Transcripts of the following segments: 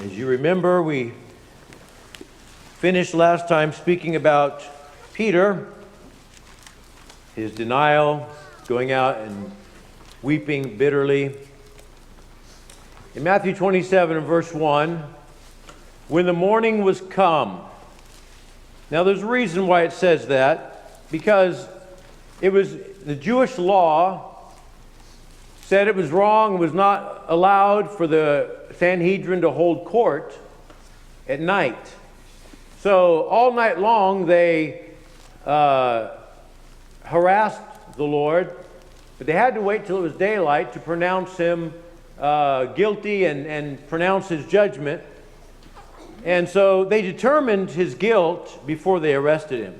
As you remember, we finished last time speaking about Peter, his denial, going out and weeping bitterly. In Matthew 27 and verse 1, when the morning was come. Now there's a reason why it says that, because it was the Jewish law said it was wrong, was not allowed for the Sanhedrin to hold court at night. So all night long they harassed the Lord, but they had to wait till it was daylight to pronounce him guilty and pronounce his judgment. And so they determined his guilt before they arrested him.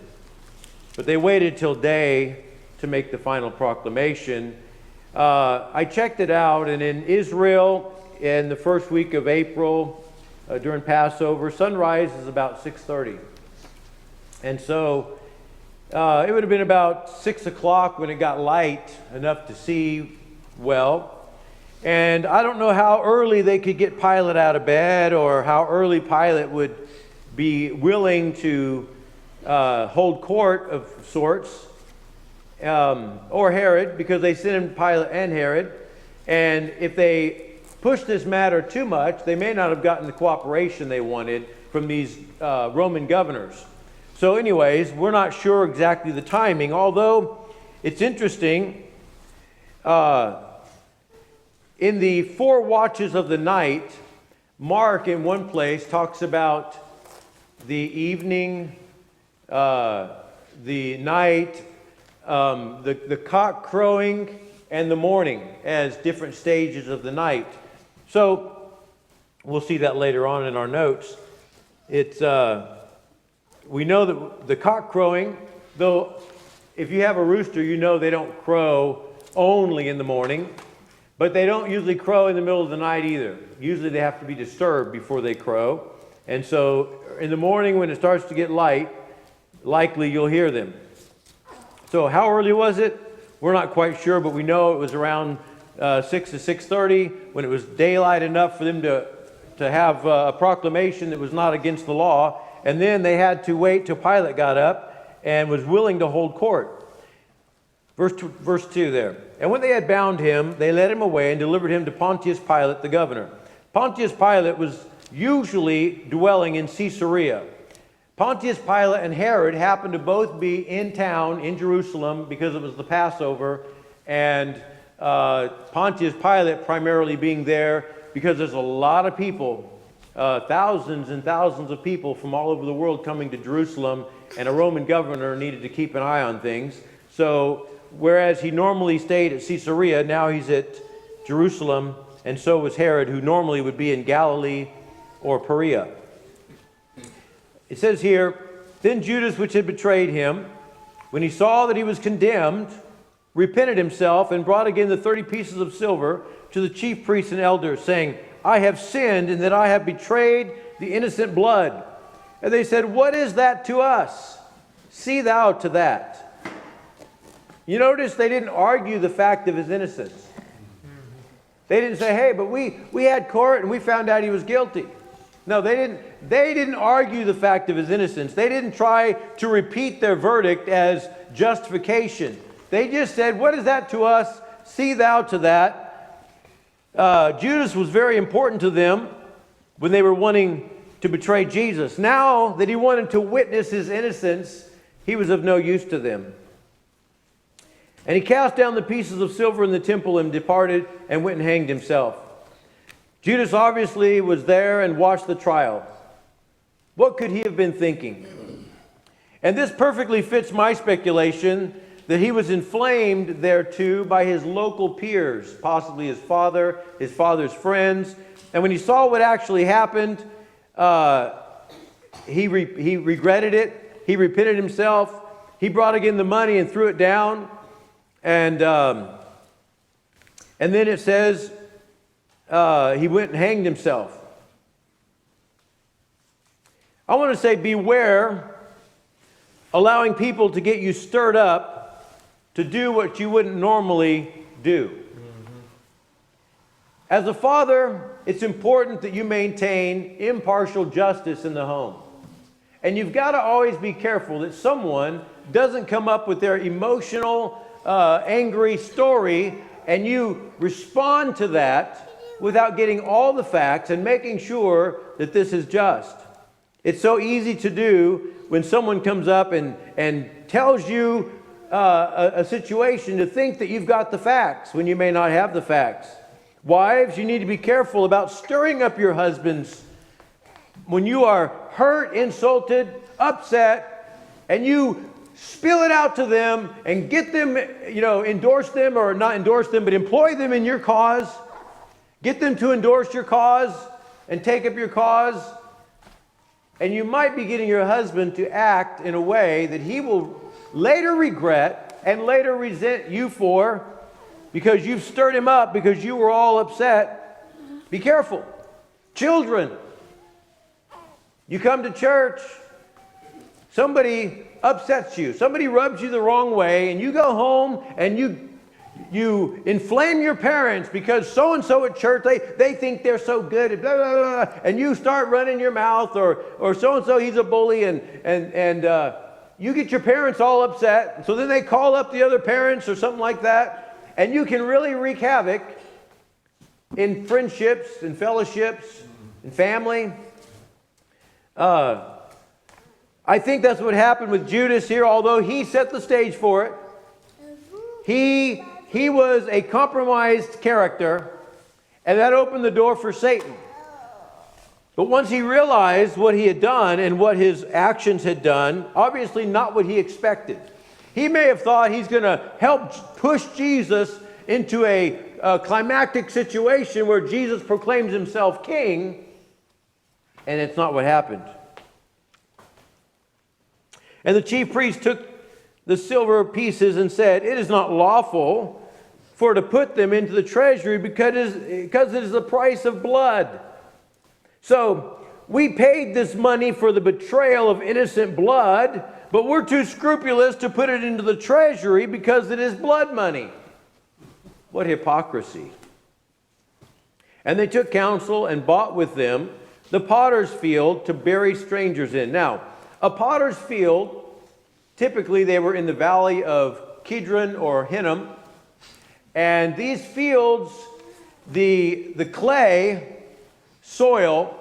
But they waited till day to make the final proclamation. I checked it out, and in Israel, in the first week of April, during Passover, sunrise is about 6:30. And so it would have been about 6 o'clock when it got light enough to see well. And I don't know how early they could get Pilate out of bed, or how early Pilate would be willing to hold court of sorts, or Herod, because they sent him Pilate and Herod. And if they pushed this matter too much, they may not have gotten the cooperation they wanted from these Roman governors. So anyways, we're not sure exactly the timing, although it's interesting. In the 4 watches of the night, Mark in one place talks about the evening, the night, the cock crowing, and the morning as different stages of the night. So we'll see that later on in our notes. It's we know that the cock crowing, though if you have a rooster, you know they don't crow only in the morning. But they don't usually crow in the middle of the night either. Usually they have to be disturbed before they crow. And so in the morning when it starts to get light, likely you'll hear them. So how early was it? We're not quite sure, but we know it was around 6 to 6:30 when it was daylight enough for them to have a proclamation that was not against the law. And then they had to wait till Pilate got up and was willing to hold court. Verse 2 there. And when they had bound him, they led him away and delivered him to Pontius Pilate, the governor. Pontius Pilate was usually dwelling in Caesarea. Pontius Pilate and Herod happened to both be in town in Jerusalem because it was the Passover, and Pontius Pilate primarily being there because there's a lot of people, thousands and thousands of people from all over the world coming to Jerusalem, and a Roman governor needed to keep an eye on things. So whereas he normally stayed at Caesarea, now he's at Jerusalem, and so was Herod, who normally would be in Galilee or Perea. It says here, then Judas, which had betrayed him, when he saw that he was condemned, repented himself and brought again the 30 pieces of silver to the chief priests and elders, saying, I have sinned in that I have betrayed the innocent blood. And they said, what is that to us? See thou to that. You notice they didn't argue the fact of his innocence. They didn't say, hey, but we had court and we found out he was guilty. No, they didn't argue the fact of his innocence. They didn't try to repeat their verdict as justification. They just said, what is that to us? See thou to that. Judas was very important to them when they were wanting to betray Jesus. Now that he wanted to witness his innocence, he was of no use to them. And he cast down the pieces of silver in the temple and departed and went and hanged himself. Judas obviously was there and watched the trial. What could he have been thinking? And this perfectly fits my speculation that he was inflamed thereto by his local peers, possibly his father's friends. And when he saw what actually happened, he regretted it. He repented himself. He brought again the money and threw it down. And then it says he went and hanged himself. I want to say beware allowing people to get you stirred up to do what you wouldn't normally do. As a father, it's important that you maintain impartial justice in the home. And you've got to always be careful that someone doesn't come up with their emotional, angry story, and you respond to that without getting all the facts and making sure that this is just. It's so easy to do when someone comes up and tells you a situation to think that you've got the facts when you may not have the facts. Wives, you need to be careful about stirring up your husbands when you are hurt, insulted, upset, and you spill it out to them and get them, endorse them, or not endorse them, but employ them in your cause. Get them to endorse your cause and take up your cause. And you might be getting your husband to act in a way that he will later regret and later resent you for, because you've stirred him up because you were all upset. Be careful. Children, you come to church, somebody upsets you, somebody rubs you the wrong way, and you go home and you inflame your parents because so-and-so at church, they think they're so good, and blah, blah, blah, and you start running your mouth, or so-and-so, he's a bully, and you get your parents all upset, so then they call up the other parents or something like that, and you can really wreak havoc in friendships and fellowships and family. I think that's what happened with Judas here, although he set the stage for it. He was a compromised character, and that opened the door for Satan. But once he realized what he had done and what his actions had done, obviously not what he expected. He may have thought he's going to help push Jesus into a climactic situation where Jesus proclaims himself king, and it's not what happened. And the chief priest took the silver pieces and said, "It is not lawful for to put them into the treasury because it is the price of blood." So we paid this money for the betrayal of innocent blood, but we're too scrupulous to put it into the treasury because it is blood money. What hypocrisy. And they took counsel and bought with them the potter's field to bury strangers in. Now, a potter's field, typically they were in the valley of Kidron or Hinnom. And these fields, the clay soil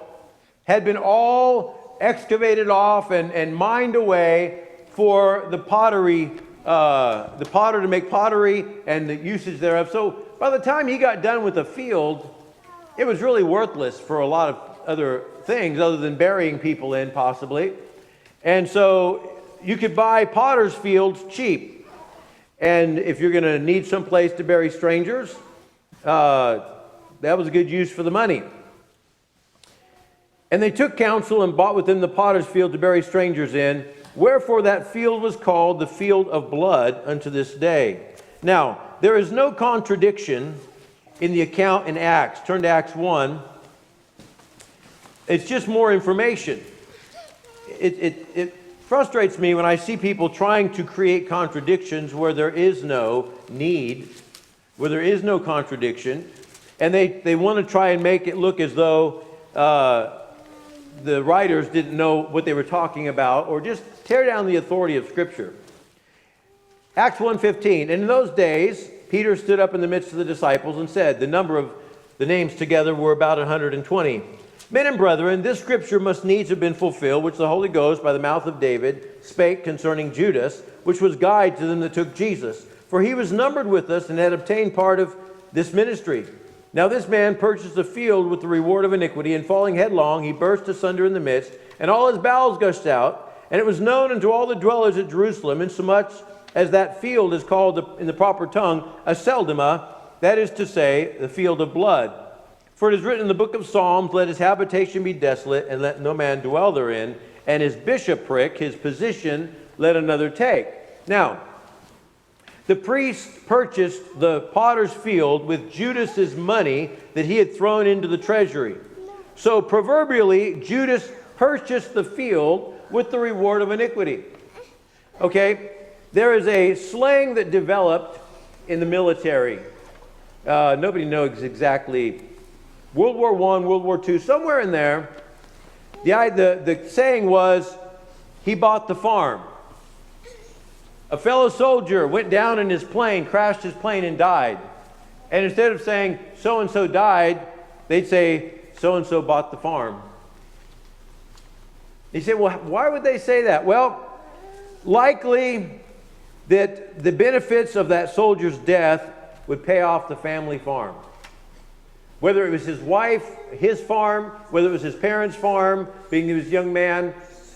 had been all excavated off and mined away for the pottery, the potter to make pottery and the usage thereof. So by the time he got done with the field, it was really worthless for a lot of other things other than burying people in, possibly. And so you could buy potter's fields cheap. And if you're going to need some place to bury strangers, that was a good use for the money. And they took counsel and bought with them the potter's field to bury strangers in. Wherefore that field was called the field of blood unto this day. Now, there is no contradiction in the account in Acts. Turn to Acts 1. It's just more information. It frustrates me when I see people trying to create contradictions where there is no need, where there is no contradiction, and they want to try and make it look as though the writers didn't know what they were talking about, or just tear down the authority of Scripture. Acts 1:15, and in those days Peter stood up in the midst of the disciples and said, the number of the names together were about 120. Men and brethren, this scripture must needs have been fulfilled, which the Holy Ghost by the mouth of David spake concerning Judas, which was guide to them that took Jesus. For he was numbered with us and had obtained part of this ministry. Now this man purchased a field with the reward of iniquity, and falling headlong, he burst asunder in the midst, and all his bowels gushed out. And it was known unto all the dwellers at Jerusalem, insomuch as that field is called in the proper tongue, Aceldama, that is to say, the field of blood. For it is written in the book of Psalms, let his habitation be desolate, and let no man dwell therein, and his bishopric, his position, let another take. Now, the priest purchased the potter's field with Judas's money that he had thrown into the treasury. So proverbially, Judas purchased the field with the reward of iniquity. Okay, there is a slang that developed in the military. Nobody knows exactly World War I, World War II, somewhere in there, the saying was, he bought the farm. A fellow soldier went down in his plane, crashed his plane and died. And instead of saying, so-and-so died, they'd say, so-and-so bought the farm. You say, well, why would they say that? Well, likely that the benefits of that soldier's death would pay off the family farm. Whether it was his wife, his farm, whether it was his parents' farm, being he was a young man,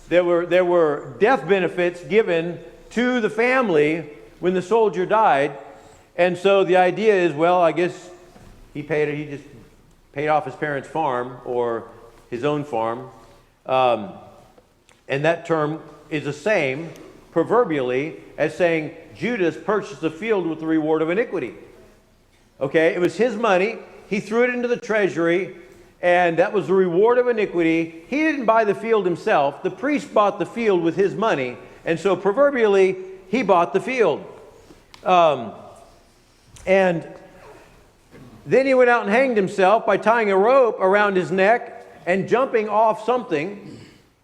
there were death benefits given to the family when the soldier died. And so the idea is, well, I guess he just paid off his parents' farm or his own farm. And that term is the same, proverbially, as saying Judas purchased the field with the reward of iniquity. Okay, it was his money. He threw it into the treasury, and that was the reward of iniquity. He didn't buy the field himself. The priest bought the field with his money, and so proverbially, he bought the field. And then he went out and hanged himself by tying a rope around his neck and jumping off something,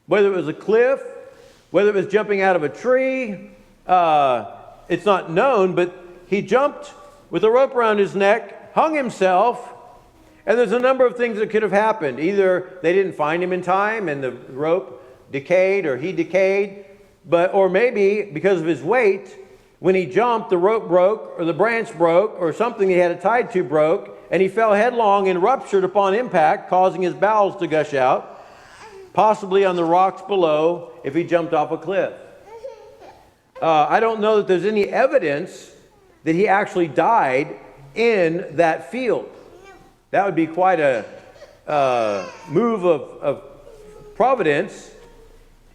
whether it was a cliff, whether it was jumping out of a tree. It's not known, but he jumped with a rope around his neck, hung himself, and there's a number of things that could have happened. Either they didn't find him in time and the rope decayed, or he decayed, or maybe because of his weight, when he jumped, the rope broke, or the branch broke, or something he had it tied to broke, and he fell headlong and ruptured upon impact, causing his bowels to gush out, possibly on the rocks below if he jumped off a cliff. I don't know that there's any evidence that he actually died in that field. That would be quite a move of providence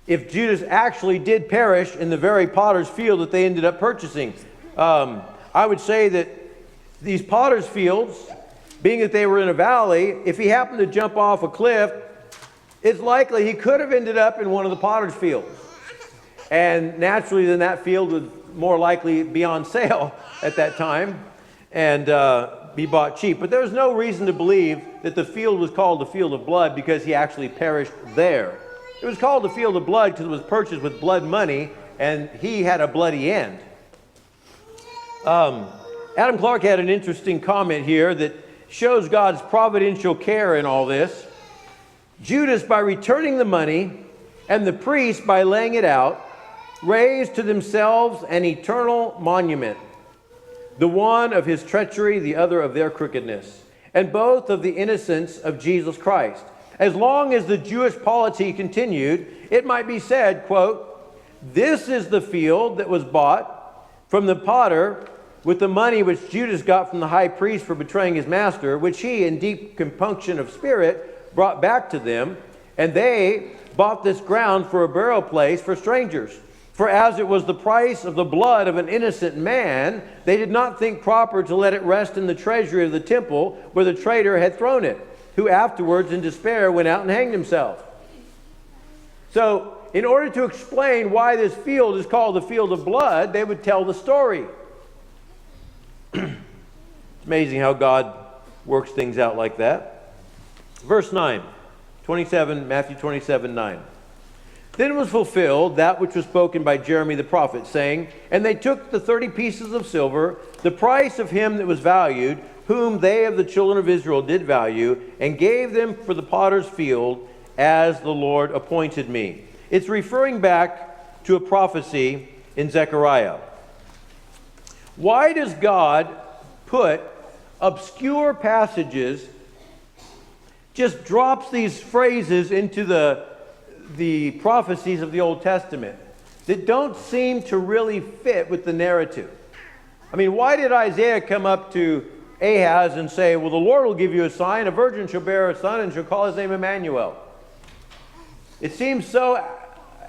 if Judas actually did perish in the very potter's field that they ended up purchasing. I would say that these potter's fields, being that they were in a valley, if he happened to jump off a cliff, it's likely he could have ended up in one of the potter's fields. And naturally, then that field would more likely be on sale at that time and be bought cheap. But there's no reason to believe that the field was called the field of blood because he actually perished there. It was called the field of blood because it was purchased with blood money, and he had a bloody end. Adam Clark had an interesting comment here that shows God's providential care in all this. Judas, by returning the money, and the priest, by laying it out, raised to themselves an eternal monument, the one of his treachery, the other of their crookedness, and both of the innocence of Jesus Christ. As long as the Jewish polity continued, it might be said, quote, "This is the field that was bought from the potter with the money which Judas got from the high priest for betraying his master, which he, in deep compunction of spirit, brought back to them, and they bought this ground for a burial place for strangers. For as it was the price of the blood of an innocent man, they did not think proper to let it rest in the treasury of the temple where the traitor had thrown it, who afterwards in despair went out and hanged himself." So, in order to explain why this field is called the field of blood, they would tell the story. It's amazing how God works things out like that. Verse 9, Matthew 27:9. "Then was fulfilled that which was spoken by Jeremy the prophet, saying, And they took the 30 pieces of silver, the price of him that was valued, whom they of the children of Israel did value, and gave them for the potter's field, as the Lord appointed me." It's referring back to a prophecy in Zechariah. Why does God put obscure passages, just drops these phrases into the prophecies of the Old Testament that don't seem to really fit with the narrative? I mean, why did Isaiah come up to Ahaz and say, well, the Lord will give you a sign, a virgin shall bear a son and shall call his name Emmanuel? It seems so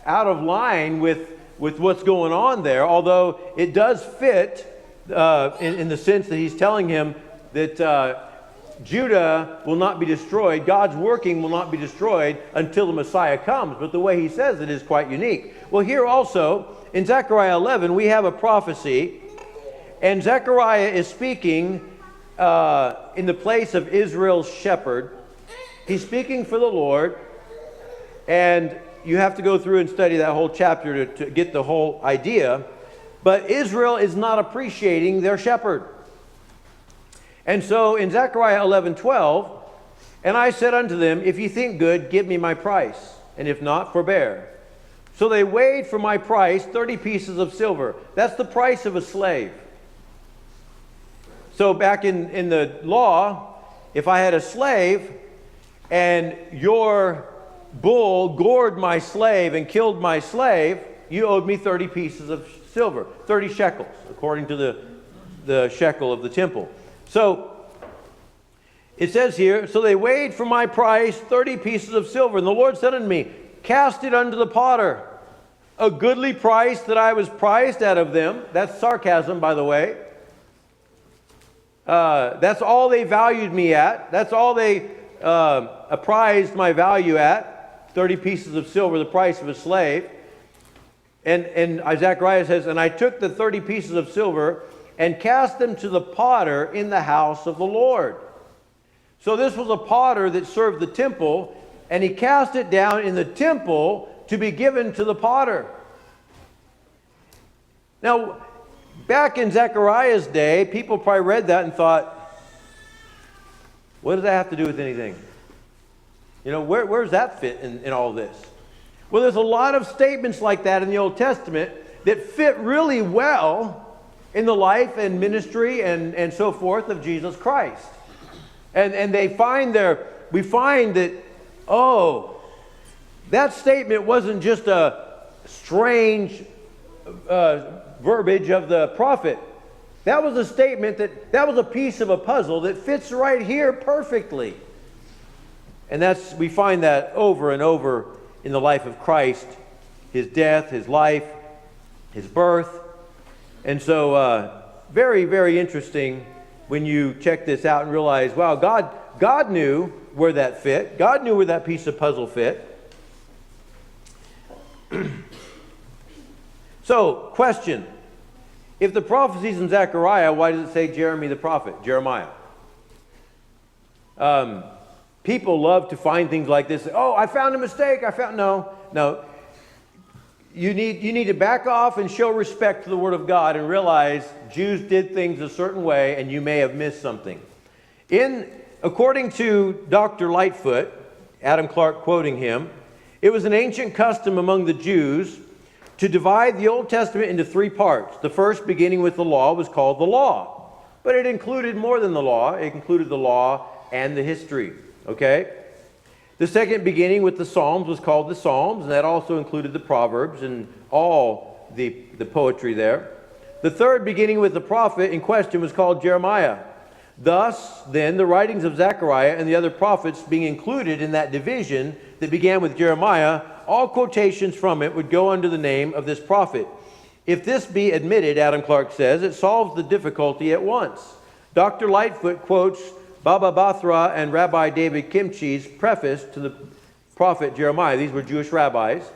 out of line with what's going on there, although it does fit in the sense that he's telling him that Judah will not be destroyed, God's working will not be destroyed until the Messiah comes. But the way he says it is quite unique. Well, here also, in Zechariah 11, we have a prophecy, and Zechariah is speaking in the place of Israel's shepherd. He's speaking for the Lord, and you have to go through and study that whole chapter to get the whole idea. But Israel is not appreciating their shepherd. And so in Zechariah 11:12, and I said unto them, if ye think good, give me my price, and if not, forbear. So they weighed for my price 30 pieces of silver. That's the price of a slave. So back in the law, if I had a slave and your bull gored my slave and killed my slave, you owed me 30 pieces of silver, 30 shekels, according to the shekel of the temple. So it says here, so they weighed for my price 30 pieces of silver. And the Lord said unto me, cast it unto the potter. A goodly price that I was priced out of them. That's sarcasm, by the way. That's all they valued me at. That's all they apprised my value at. 30 pieces of silver, the price of a slave. And Zechariah says, and I took the 30 pieces of silver and cast them to the potter in the house of the Lord. So this was a potter that served the temple, and he cast it down in the temple to be given to the potter. Now, back in Zechariah's day, people probably read that and thought, what does that have to do with anything? You know, where does that fit in all this? Well, there's a lot of statements like that in the Old Testament that fit really well in the life and ministry and so forth of Jesus Christ. And we find that, oh, that statement wasn't just a strange verbiage of the prophet. That was a statement that was a piece of a puzzle that fits right here perfectly. And we find that over and over in the life of Christ, his death, his life, his birth. And so very, very interesting when you check this out and realize, wow, God knew where that fit. God knew where that piece of puzzle fit. So, question. If the prophecy's in Zechariah, why does it say Jeremiah the prophet? Jeremiah. People love to find things like this. Oh, I found a mistake. No. You need to back off and show respect to the Word of God and realize Jews did things a certain way and you may have missed something. According to Dr. Lightfoot, Adam Clark quoting him, it was an ancient custom among the Jews to divide the Old Testament into three parts. The first, beginning with the law, was called the law. But it included more than the law. It included the law and the history. Okay? The second, beginning with the Psalms, was called the Psalms, and that also included the Proverbs and all the poetry there. The third, beginning with the prophet in question, was called Jeremiah. Thus, then, the writings of Zechariah and the other prophets being included in that division that began with Jeremiah, all quotations from it would go under the name of this prophet. If this be admitted, Adam Clark says, it solves the difficulty at once. Dr. Lightfoot quotes Baba Bathra and Rabbi David Kimchi's preface to the prophet Jeremiah. These were Jewish rabbis.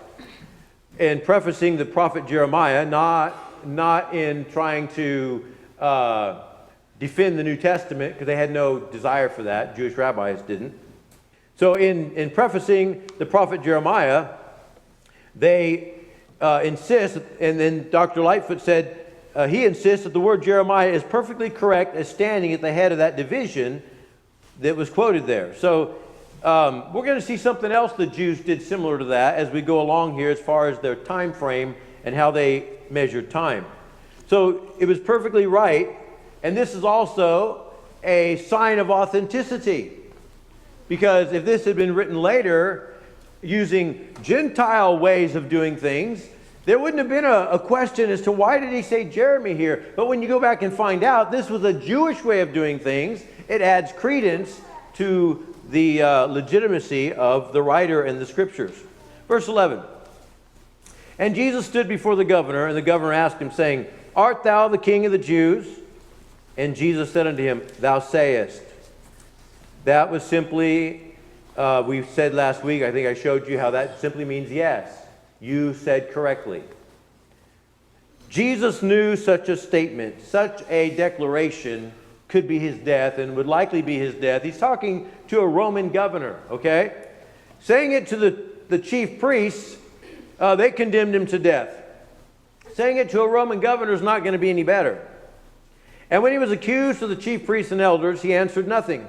And prefacing the prophet Jeremiah, not in trying to defend the New Testament, because they had no desire for that. Jewish rabbis didn't. So in prefacing the prophet Jeremiah, they insist, and then Dr. Lightfoot said, he insists that the word Jeremiah is perfectly correct as standing at the head of that division that was quoted there. So we're going to see something else the Jews did similar to that as we go along here as far as their time frame and how they measured time. So it was perfectly right, and this is also a sign of authenticity. Because if this had been written later using Gentile ways of doing things, there wouldn't have been a question as to why did he say Jeremy here. But when you go back and find out this was a Jewish way of doing things, it adds credence to the legitimacy of the writer and the scriptures. Verse 11. And Jesus stood before the governor, and the governor asked him, saying, Art thou the king of the Jews? And Jesus said unto him, Thou sayest. That was simply, we said last week, I think I showed you how that simply means yes. You said correctly. Jesus knew such a statement, such a declaration could be his death and would likely be his death. He's talking to a Roman governor, okay? Saying it to the chief priests, they condemned him to death. Saying it to a Roman governor is not going to be any better. And when he was accused of the chief priests and elders, he answered nothing.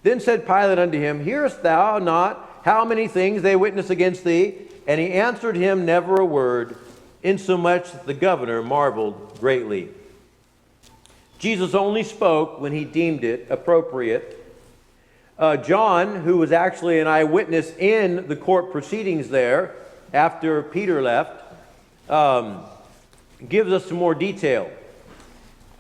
Then said Pilate unto him, Hearest thou not how many things they witness against thee? And he answered him never a word, insomuch that the governor marveled greatly. Jesus only spoke when he deemed it appropriate. John, who was actually an eyewitness in the court proceedings there after Peter left, gives us some more detail.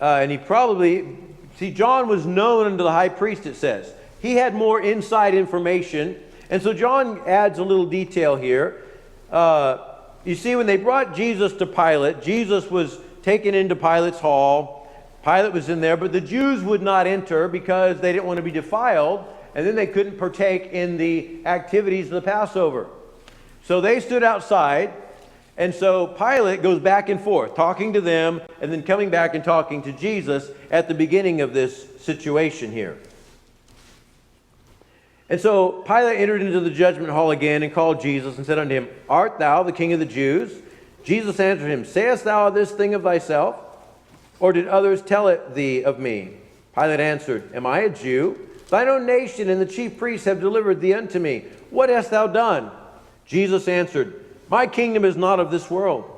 And he probably, John was known unto the high priest, it says. He had more inside information. And so John adds a little detail here. You see, when they brought Jesus to Pilate, Jesus was taken into Pilate's hall. Pilate was in there, but the Jews would not enter because they didn't want to be defiled, and then they couldn't partake in the activities of the Passover. So they stood outside, and so Pilate goes back and forth, talking to them, and then coming back and talking to Jesus at the beginning of this situation here. And so Pilate entered into the judgment hall again and called Jesus and said unto him, Art thou the king of the Jews? Jesus answered him, Sayest thou this thing of thyself? Or did others tell it thee of me? Pilate answered, Am I a Jew? Thine own nation and the chief priests have delivered thee unto me. What hast thou done? Jesus answered, My kingdom is not of this world.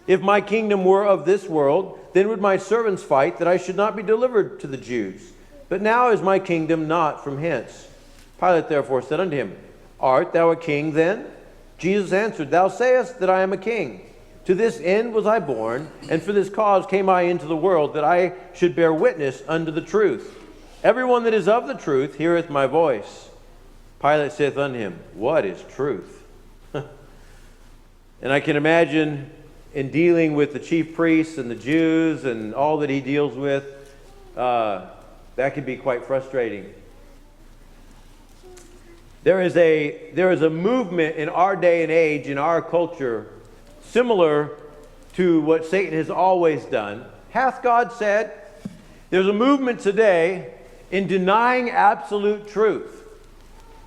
If my kingdom were of this world, then would my servants fight that I should not be delivered to the Jews. But now is my kingdom not from hence. Pilate therefore said unto him, Art thou a king then? Jesus answered, Thou sayest that I am a king. To this end was I born, and for this cause came I into the world, that I should bear witness unto the truth. Everyone that is of the truth heareth my voice. Pilate saith unto him, What is truth? And I can imagine in dealing with the chief priests and the Jews and all that he deals with, that could be quite frustrating. There is a movement in our day and age, in our culture, similar to what Satan has always done. Hath God said? There's a movement today in denying absolute truth,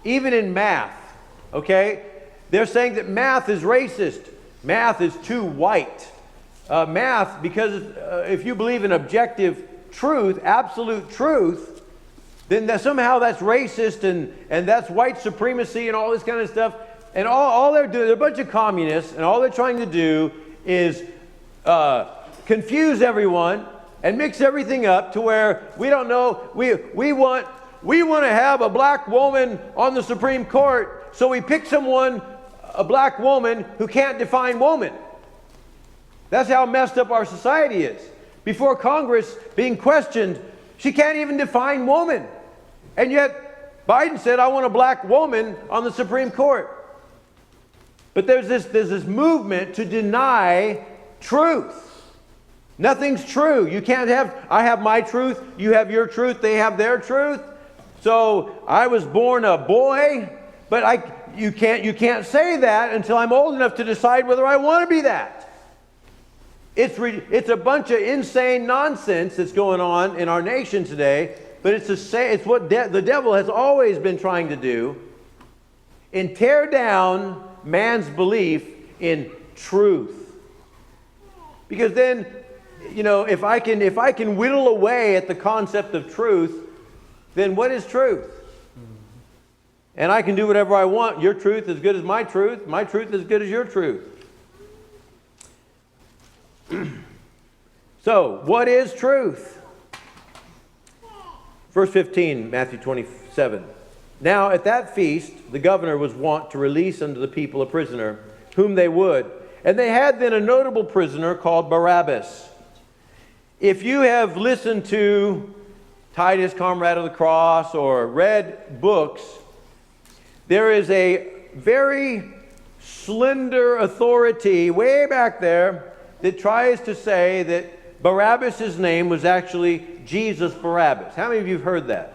even in math, okay? They're saying that math is racist. Math is too white. Math, because if you believe in objective truth, absolute truth, then somehow that's racist and that's white supremacy and all this kind of stuff. And all they're doing, they're a bunch of communists, and all they're trying to do is confuse everyone and mix everything up to where we don't know. We want to have a black woman on the Supreme Court, so we pick someone, a black woman, who can't define woman. That's how messed up our society is. Before Congress being questioned, she can't even define woman. And yet Biden said, I want a black woman on the Supreme Court. But there's this movement to deny truth. Nothing's true. You can't I have my truth, you have your truth, they have their truth. So I was born a boy, but you can't say that until I'm old enough to decide whether I want to be that. It's a bunch of insane nonsense that's going on in our nation today, but it's what the devil has always been trying to do, and tear down man's belief in truth. Because then, if I can whittle away at the concept of truth, then what is truth? And I can do whatever I want. Your truth is as good as my truth. My truth is as good as your truth. So, what is truth? Verse 15, Matthew 27. Now at that feast, the governor was wont to release unto the people a prisoner, whom they would. And they had then a notable prisoner called Barabbas. If you have listened to Titus, Comrade of the Cross, or read books, there is a very slender authority way back there that tries to say that Barabbas' name was actually Jesus Barabbas. How many of you have heard that?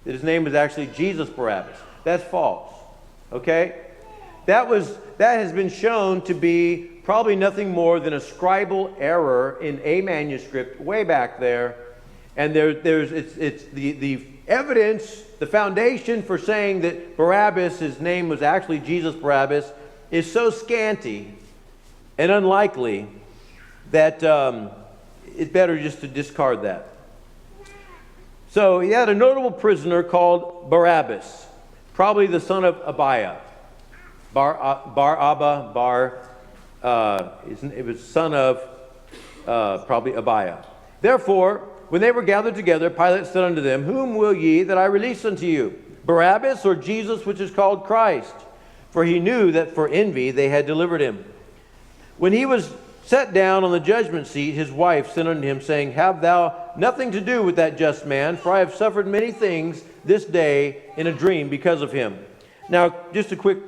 That his name was actually Jesus Barabbas. That's false. Okay? That has been shown to be probably nothing more than a scribal error in a manuscript way back there. And it's the evidence, the foundation for saying that Barabbas, his name was actually Jesus Barabbas, is so scanty and unlikely that it's better just to discard that. So he had a notable prisoner called Barabbas, probably the son of Abiah. It was son of probably Abiah. Therefore, when they were gathered together, Pilate said unto them, Whom will ye that I release unto you? Barabbas or Jesus, which is called Christ? For he knew that for envy they had delivered him. When he was set down on the judgment seat, his wife sent unto him, saying, Have thou nothing to do with that just man, for I have suffered many things this day in a dream because of him. Now, just a quick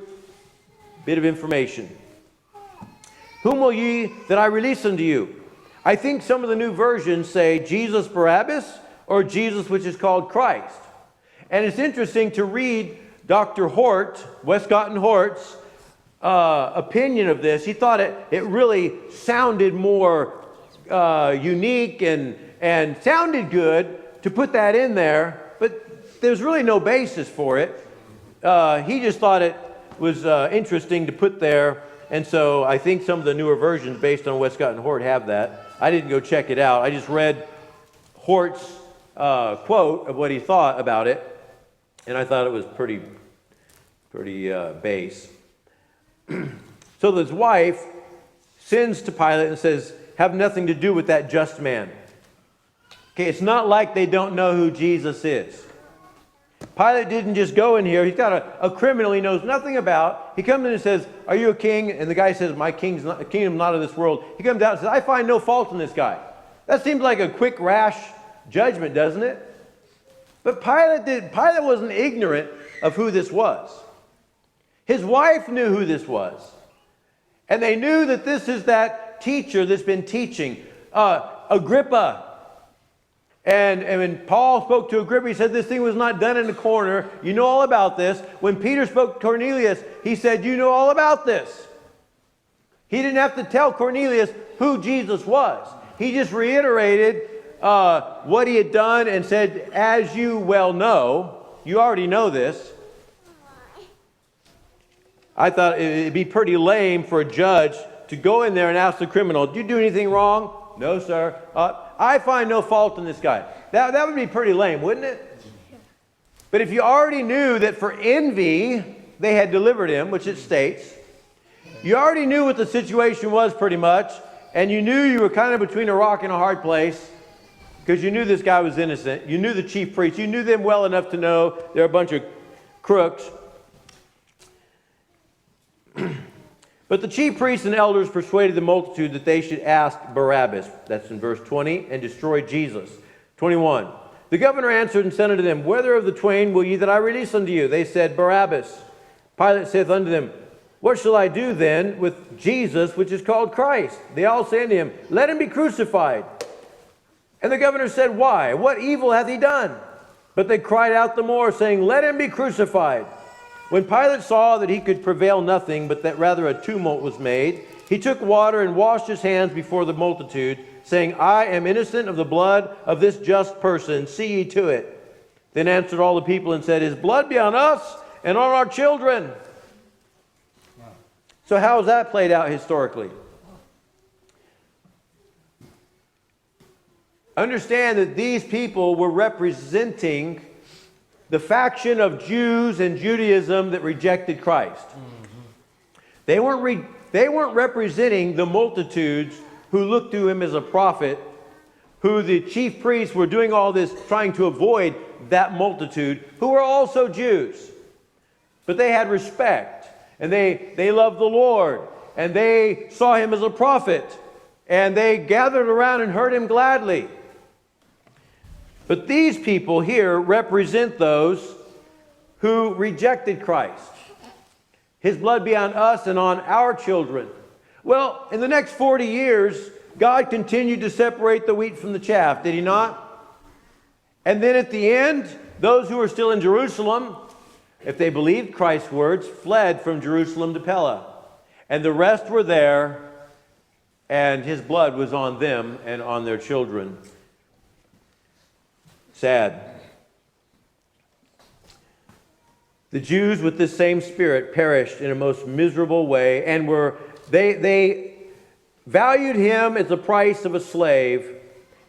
bit of information. Whom will ye that I release unto you? I think some of the new versions say Jesus Barabbas or Jesus which is called Christ. And it's interesting to read Dr. Hort, Westcott and Hort's opinion of this. He thought it really sounded more unique and sounded good to put that in there, but there's really no basis for it. He just thought it was interesting to put there, and so I think some of the newer versions based on Westcott and Hort have that. I didn't go check it out. I just read Hort's quote of what he thought about it, and I thought it was pretty base. So his wife sends to Pilate and says, Have nothing to do with that just man. Okay, it's not like they don't know who Jesus is. Pilate didn't just go in here. He's got a criminal he knows nothing about. He comes in and says, Are you a king? And the guy says, My kingdom not of this world. He comes out and says, I find no fault in this guy. That seems like a quick, rash judgment, doesn't it? But Pilate wasn't ignorant of who this was. His wife knew who this was. And they knew that this is that teacher that's been teaching. Agrippa. And when Paul spoke to Agrippa, he said this thing was not done in a corner. You know all about this. When Peter spoke to Cornelius, he said, You know all about this. He didn't have to tell Cornelius who Jesus was. He just reiterated what he had done and said, As you well know, you already know this. I thought it'd be pretty lame for a judge to go in there and ask the criminal, Did you do anything wrong? No, sir. I find no fault in this guy. That would be pretty lame, wouldn't it? But if you already knew that for envy they had delivered him, which it states, you already knew what the situation was pretty much, and you knew you were kind of between a rock and a hard place because you knew this guy was innocent. You knew the chief priests. You knew them well enough to know they're a bunch of crooks. But the chief priests and elders persuaded the multitude that they should ask Barabbas, that's in verse 20, and destroy Jesus. 21. The governor answered and said unto them, Whether of the twain will ye that I release unto you? They said, Barabbas. Pilate saith unto them, What shall I do then with Jesus, which is called Christ? They all say unto him, Let him be crucified. And the governor said, Why? What evil hath he done? But they cried out the more, saying, Let him be crucified. When Pilate saw that he could prevail nothing, but that rather a tumult was made, he took water and washed his hands before the multitude, saying, I am innocent of the blood of this just person. See ye to it. Then answered all the people and said, His blood be on us and on our children. Wow. So how has that played out historically? Understand that these people were representing the faction of Jews and Judaism that rejected Christ. They weren't representing the multitudes who looked to him as a prophet, who the chief priests were doing all this trying to avoid that multitude, who were also Jews. But they had respect, and they loved the Lord, and they saw him as a prophet, and they gathered around and heard him gladly. But these people here represent those who rejected Christ. His blood be on us and on our children. Well, in the next 40 years, God continued to separate the wheat from the chaff, did he not? And then at the end, those who were still in Jerusalem, if they believed Christ's words, fled from Jerusalem to Pella. And the rest were there, and his blood was on them and on their children. Sad. The Jews with this same spirit perished in a most miserable way, and they valued him as the price of a slave,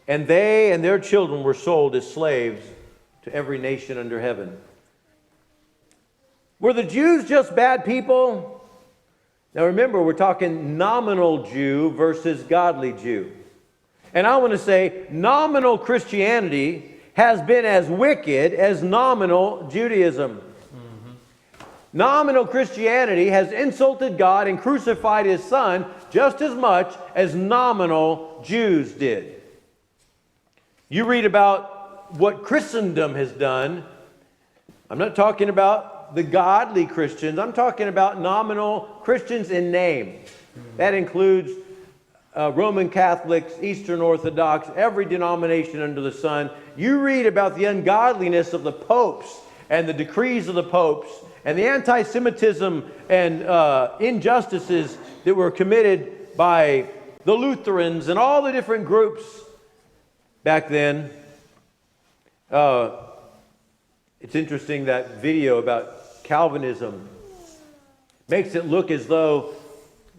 and they and their children were sold as slaves to every nation under heaven. Were the Jews just bad people? Now remember, we're talking nominal Jew versus godly Jew. And I want to say nominal Christianity has been as wicked as nominal Judaism. Nominal Christianity has insulted God and crucified his son just as much as nominal Jews did. You read about what Christendom has done. I'm not talking about the godly Christians. I'm talking about nominal Christians in name. That includes Roman Catholics, Eastern Orthodox, every denomination under the sun. You read about the ungodliness of the popes and the decrees of the popes and the anti-Semitism and injustices that were committed by the Lutherans and all the different groups back then. It's interesting, that video about Calvinism makes it look as though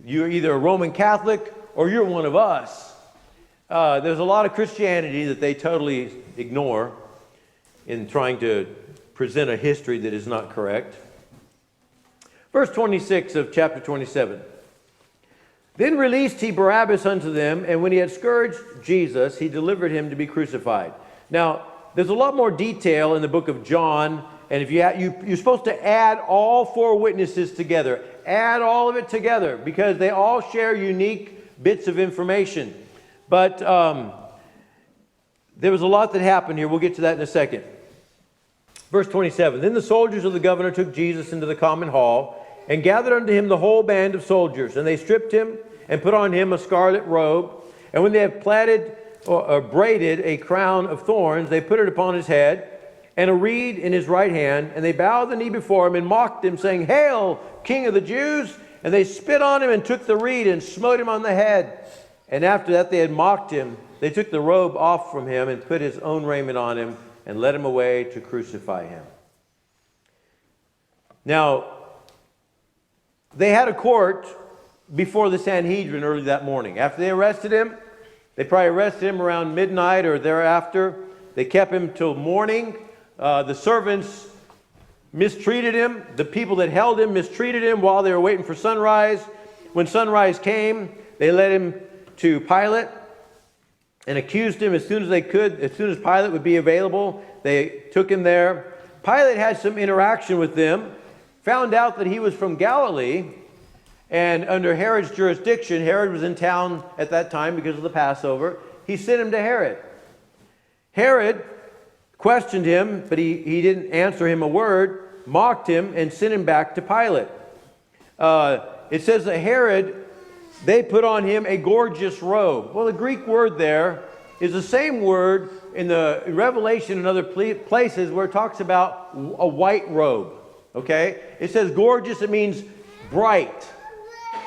you're either a Roman Catholic or you're one of us. There's a lot of Christianity that they totally ignore in trying to present a history that is not correct. Verse 26 of chapter 27. Then released he Barabbas unto them, and when he had scourged Jesus, he delivered him to be crucified. Now, there's a lot more detail in the book of John, and if you're supposed to add all four witnesses together. Add all of it together, because they all share unique bits of information. But there was a lot that happened here. We'll get to that in a second. Verse 27, Then the soldiers of the governor took Jesus into the common hall, and gathered unto him the whole band of soldiers. And they stripped him, and put on him a scarlet robe. And when they had plaited or braided a crown of thorns, they put it upon his head, and a reed in his right hand. And they bowed the knee before him, and mocked him, saying, Hail, King of the Jews! And they spit on him, and took the reed, and smote him on the head. And after that they had mocked him, they took the robe off from him, and put his own raiment on him, and led him away to crucify him. Now, they had a court before the Sanhedrin early that morning. After they arrested him, they probably arrested him around midnight or thereafter. They kept him till morning. The servants mistreated him. The people that held him mistreated him while they were waiting for sunrise. When sunrise came, they led him to Pilate and accused him as soon as they could. As soon as Pilate would be available, they took him there. Pilate had some interaction with them, found out that he was from Galilee, and under Herod's jurisdiction, Herod was in town at that time because of the Passover. He sent him to Herod. Herod questioned him, but he didn't answer him a word, mocked him, and sent him back to Pilate. It says that Herod, they put on him a gorgeous robe. Well, the Greek word there is the same word in the Revelation and other places where it talks about a white robe. Okay? It says gorgeous, it means bright.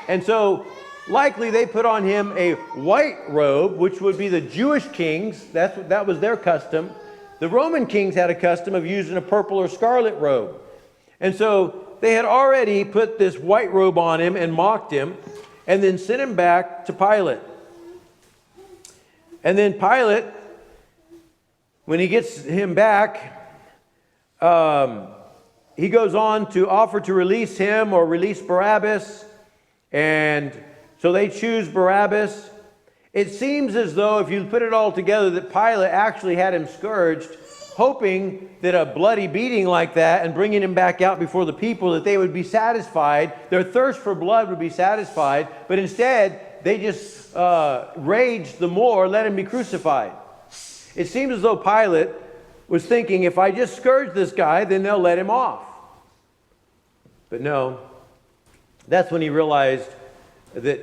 And so likely they put on him a white robe, which would be the Jewish kings. That was their custom. The Roman kings had a custom of using a purple or scarlet robe. And so they had already put this white robe on him and mocked him, and then sent him back to Pilate. And then Pilate, when he gets him back, he goes on to offer to release him or release Barabbas. And so they choose Barabbas. It seems as though, if you put it all together, that Pilate actually had him scourged, hoping that a bloody beating like that and bringing him back out before the people, that they would be satisfied, their thirst for blood would be satisfied, but instead they just raged the more, let him be crucified. It seems as though Pilate was thinking, if I just scourge this guy, then they'll let him off. But no, that's when he realized that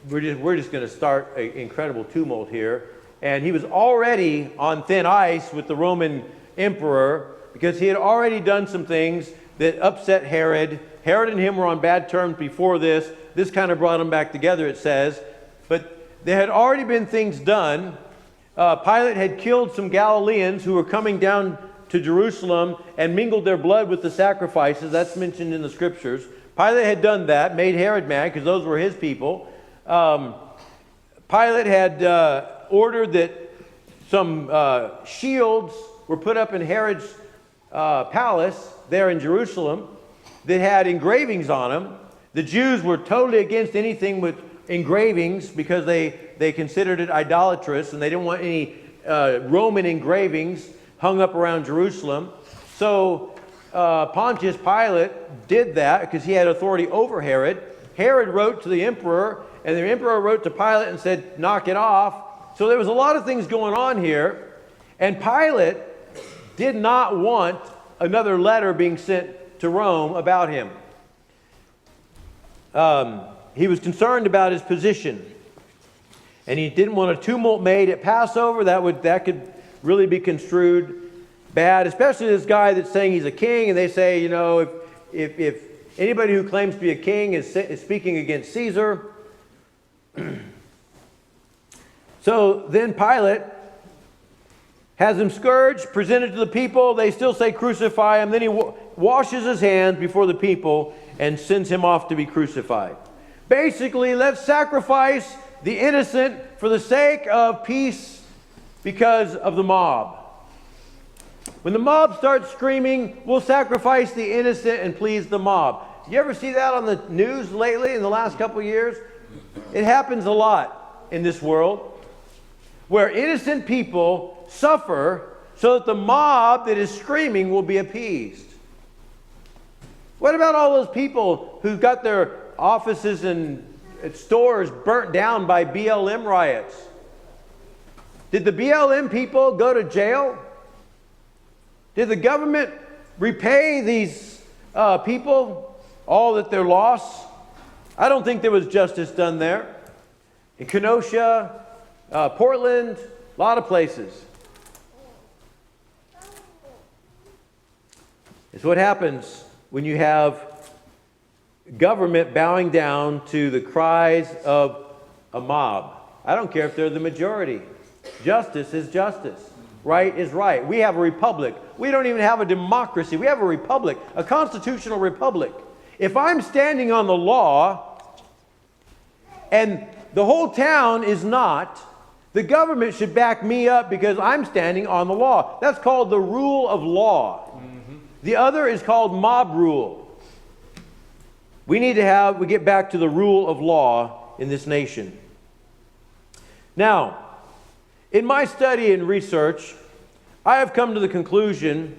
we're just going to start an incredible tumult here. And he was already on thin ice with the Roman emperor, because he had already done some things that upset Herod. Herod and him were on bad terms before this. This kind of brought them back together, it says. But there had already been things done Pilate had killed some Galileans who were coming down to Jerusalem and mingled their blood with the sacrifices. That's mentioned in the scriptures. Pilate had done that, made Herod mad because those were his people. Pilate had ordered that some shields were put up in Herod's palace there in Jerusalem that had engravings on them. The Jews were totally against anything with engravings because they considered it idolatrous, and they didn't want any Roman engravings hung up around Jerusalem. So Pontius Pilate did that because he had authority over Herod. Herod wrote to the emperor, and the emperor wrote to Pilate and said, knock it off. So there was a lot of things going on here, and Pilate did not want another letter being sent to Rome about him. He was concerned about his position, and he didn't want a tumult made at Passover. That could really be construed bad, especially this guy that's saying he's a king, and they say, you know, if anybody who claims to be a king is speaking against Caesar. So then Pilate has him scourged, presented to the people. They still say crucify him. Then he washes his hands before the people and sends him off to be crucified. Basically, let's sacrifice the innocent for the sake of peace because of the mob. When the mob starts screaming, we'll sacrifice the innocent and please the mob. You ever see that on the news lately in the last couple of years? It happens a lot in this world where innocent people suffer so that the mob that is screaming will be appeased. What about all those people who got their offices and stores burnt down by BLM riots? Did the BLM people go to jail? Did the government repay these people all that their loss? I don't think there was justice done there. In Kenosha, Portland, a lot of places. It's what happens when you have government bowing down to the cries of a mob. I don't care if they're the majority. Justice is justice. Right is right. We have a republic. We don't even have a democracy. We have a republic, a constitutional republic. If I'm standing on the law and the whole town is not, the government should back me up because I'm standing on the law. That's called the rule of law. The other is called mob rule. We get back to the rule of law in this nation. Now, in my study and research, I have come to the conclusion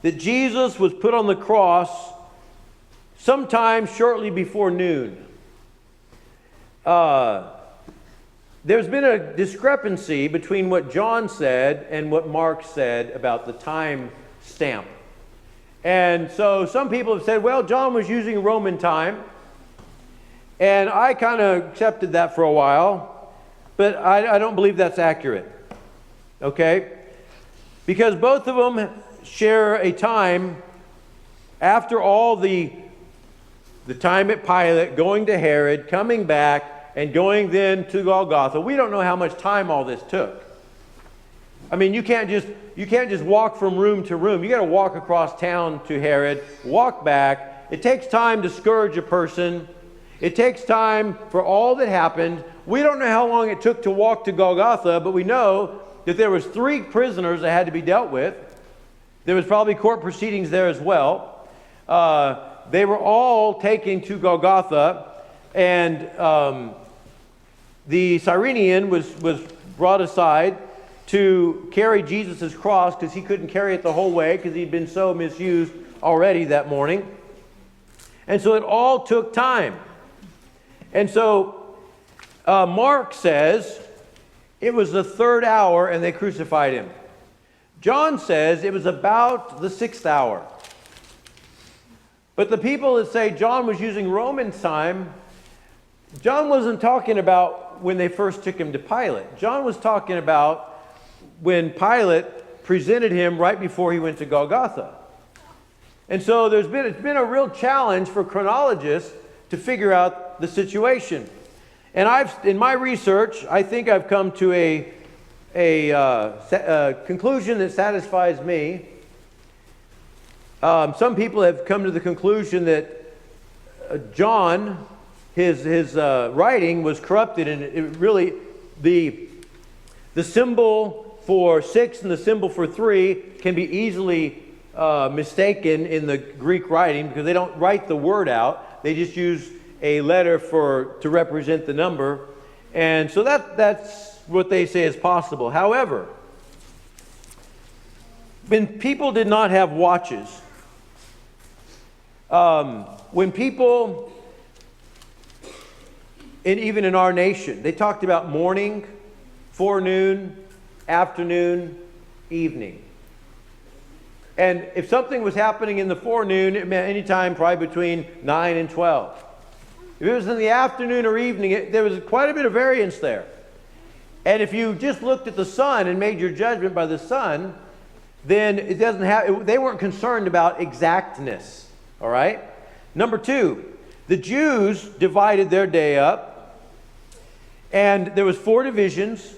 that Jesus was put on the cross sometime shortly before noon. There's been a discrepancy between what John said and what Mark said about the time stamp. And so some people have said, well, John was using Roman time. And I kind of accepted that for a while. But I don't believe that's accurate. Okay? Because both of them share a time after all the time at Pilate, going to Herod, coming back, and going then to Golgotha. We don't know how much time all this took. I mean, you can't just walk from room to room. You got to walk across town to Herod, walk back. It takes time to scourge a person. It takes time for all that happened. We don't know how long it took to walk to Golgotha, but we know that there was 3 prisoners that had to be dealt with. There was probably court proceedings there as well. They were all taken to Golgotha, and the Cyrenian was brought aside to carry Jesus' cross because he couldn't carry it the whole way because he'd been so misused already that morning. And so it all took time. And so Mark says it was the 3rd hour and they crucified him. John says it was about the 6th hour. But the people that say John was using Roman time, John wasn't talking about when they first took him to Pilate. John was talking about when Pilate presented him right before he went to Golgotha. And so it's been a real challenge for chronologists to figure out the situation. And in my research, I think I've come to a conclusion that satisfies me. Some people have come to the conclusion that John, his writing was corrupted, and it really the symbol for 6 and the symbol for 3 can be easily mistaken in the Greek writing, because they don't write the word out. They just use a letter to represent the number. And so that's what they say is possible. However, when people did not have watches, when people, and even in our nation, they talked about morning, forenoon, afternoon, evening. And if something was happening in the forenoon, it meant any time probably between 9 and 12. If it was in the afternoon or evening, there was quite a bit of variance there. And if you just looked at the sun and made your judgment by the sun, then it doesn't have, they weren't concerned about exactness. All right? Number 2, the Jews divided their day up, and there was 4 divisions,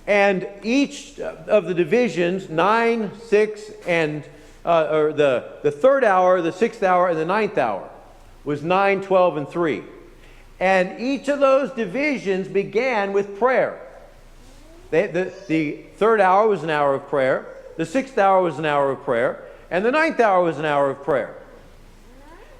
and each of the divisions, 9, 6, and or the third hour, the 6th hour, and the 9th hour, was 9, 12, and 3. And each of those divisions began with prayer. The third hour was an hour of prayer, the 6th hour was an hour of prayer, and the 9th hour was an hour of prayer.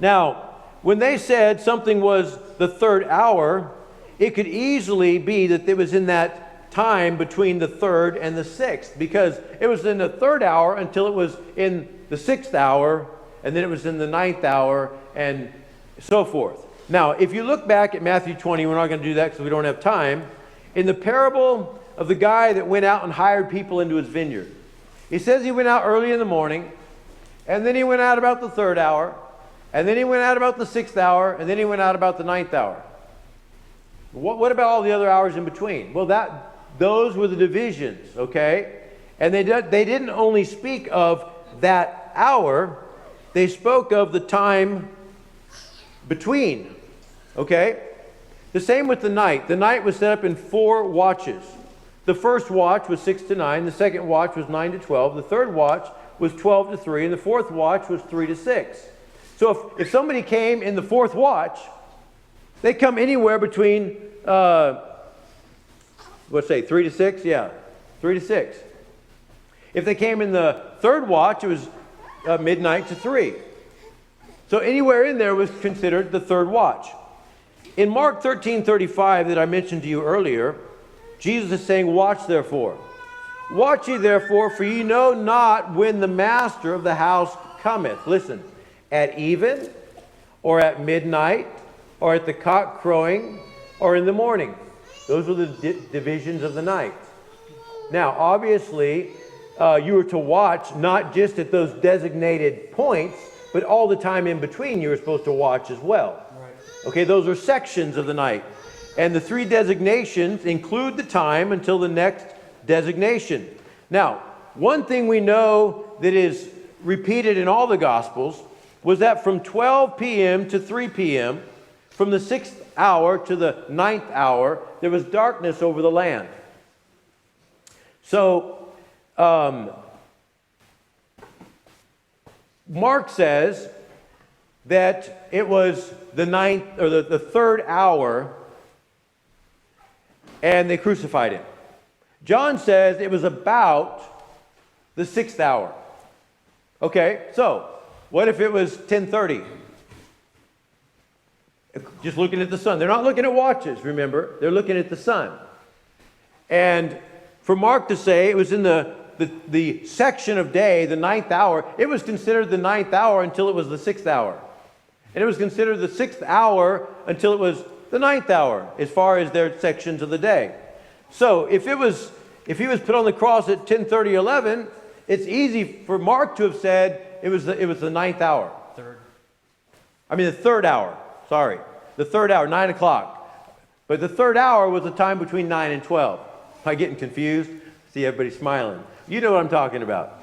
Now, when they said something was the third hour, it could easily be that it was in that time between the 3rd and the 6th, because it was in the 3rd hour until it was in the 6th hour, and then it was in the 9th hour, and so forth. Now, if you look back at Matthew 20, we're not going to do that because we don't have time. In the parable of the guy that went out and hired people into his vineyard, he says he went out early in the morning, and then he went out about the 3rd hour, and then he went out about the 6th hour, and then he went out about the 9th hour. What about all the other hours in between? Well, those were the divisions, okay? And they didn't only speak of that hour, they spoke of the time between, okay? The same with the night. The night was set up in 4 watches. The first watch was 6 to 9, the second watch was 9 to 12, the third watch was 12 to 3, and the fourth watch was 3 to 6. So if somebody came in the 4th watch, they come anywhere between, 3 to 6? Yeah, 3 to 6. If they came in the 3rd watch, it was midnight to 3. So anywhere in there was considered the 3rd watch. In Mark 13:35 that I mentioned to you earlier, Jesus is saying, "Watch therefore. Watch ye therefore, for ye know not when the master of the house cometh." Listen, at even, or at midnight, or at the cock crowing, or in the morning. Those were the divisions of the night. Now, obviously, you were to watch not just at those designated points, but all the time in between you were supposed to watch as well. Right. Okay, those are sections of the night. And the 3 designations include the time until the next designation. Now, one thing we know that is repeated in all the Gospels was that from 12 p.m. to 3 p.m., from the 6th hour to the 9th hour, there was darkness over the land. So, Mark says that it was the 9th or the 3rd hour, and they crucified him. John says it was about the 6th hour. Okay, so what if it was 10:30? Just looking at the sun. They're not looking at watches, remember. They're looking at the sun. And for Mark to say it was in the section of day, the 9th hour, it was considered the 9th hour until it was the 6th hour. And it was considered the 6th hour until it was the 9th hour, as far as their sections of the day. So if he was put on the cross at 10:30, 11, it's easy for Mark to have said it was the 9th hour. The 3rd hour. Sorry. The 3rd hour, 9 o'clock. But the 3rd hour was the time between 9 and 12. Am I getting confused? See everybody smiling. You know what I'm talking about.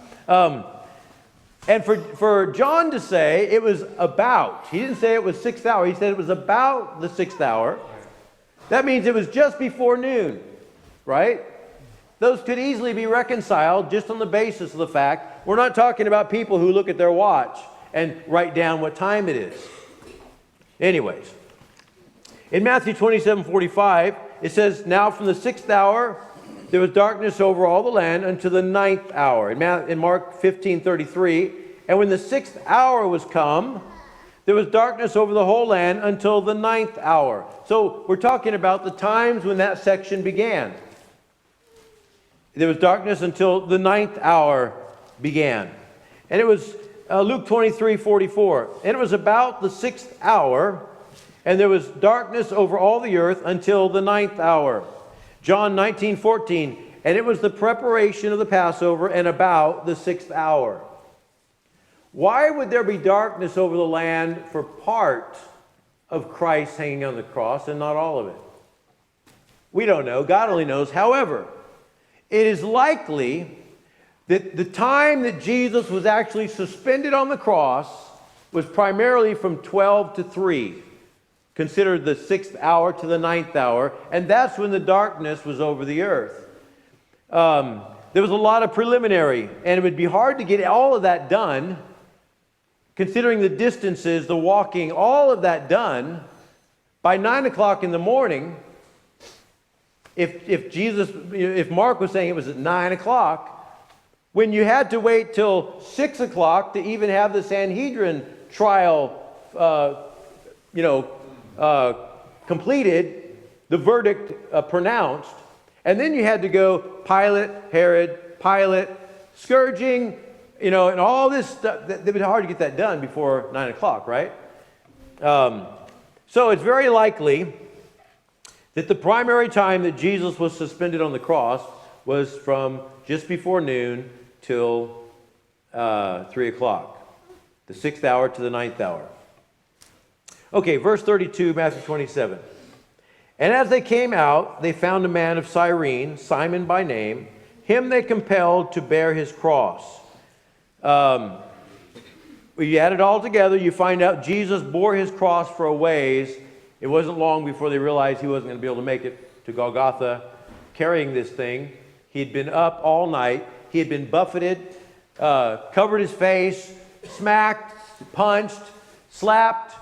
And for John to say it was about, he didn't say it was 6th hour, he said it was about the 6th hour. That means it was just before noon, right? Those could easily be reconciled just on the basis of the fact we're not talking about people who look at their watch and write down what time it is. Anyways, in Matthew 27:45, it says, now from the 6th hour there was darkness over all the land until the 9th hour. In Mark 15:33, and when the 6th hour was come, there was darkness over the whole land until the 9th hour. So we're talking about the times when that section began. There was darkness until the 9th hour began. And it was Luke 23:44. And it was about the 6th hour, and there was darkness over all the earth until the 9th hour. John 19:14. And it was the preparation of the Passover and about the 6th hour. Why would there be darkness over the land for part of Christ hanging on the cross and not all of it? We don't know. God only knows. However, it is likely that the time that Jesus was actually suspended on the cross was primarily from 12 to 3, considered the 6th hour to the 9th hour, and that's when the darkness was over the earth. There was a lot of preliminary, and it would be hard to get all of that done, considering the distances, the walking, all of that done by 9 o'clock in the morning. If Mark was saying it was at 9 o'clock, when you had to wait till 6 o'clock to even have the Sanhedrin trial, completed, the verdict pronounced, and then you had to go Pilate, Herod, Pilate, scourging, and all this stuff. It would be hard to get that done before 9 o'clock, right? So it's very likely that the primary time that Jesus was suspended on the cross was from just before noon till 3 o'clock, the 6th hour to the 9th hour. Okay, verse 32, Matthew 27. And as they came out, they found a man of Cyrene, Simon by name. Him they compelled to bear his cross. You add it all together, you find out Jesus bore his cross for a ways. It wasn't long before they realized he wasn't going to be able to make it to Golgotha carrying this thing. He had been up all night. He had been buffeted, covered his face, smacked, punched, slapped.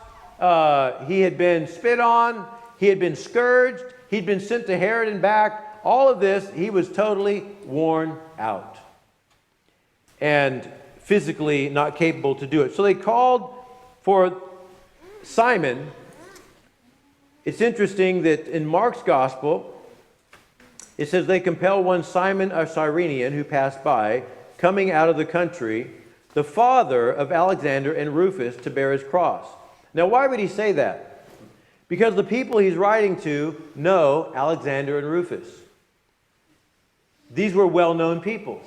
He had been spit on. He had been scourged. He'd been sent to Herod and back. All of this, he was totally worn out and physically not capable to do it. So they called for Simon. It's interesting that in Mark's gospel, it says they compel one Simon a Cyrenian who passed by, coming out of the country, the father of Alexander and Rufus, to bear his cross. Now, why would he say that? Because the people he's writing to know Alexander and Rufus. These were well-known people.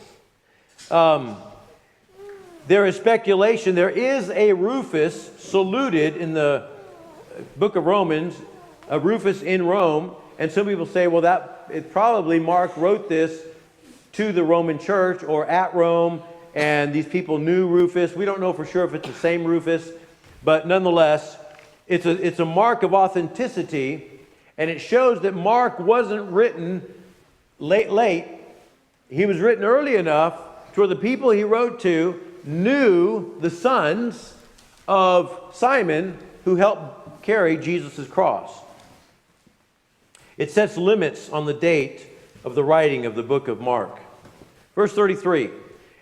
There is speculation. There is a Rufus saluted in the book of Romans, a Rufus in Rome, and some people say, well, probably Mark wrote this to the Roman church or at Rome, and these people knew Rufus. We don't know for sure if it's the same Rufus, but nonetheless, it's a mark of authenticity, and it shows that Mark wasn't written late. He was written early enough to where the people he wrote to knew the sons of Simon who helped carry Jesus' cross. It sets limits on the date of the writing of the book of Mark. Verse 33,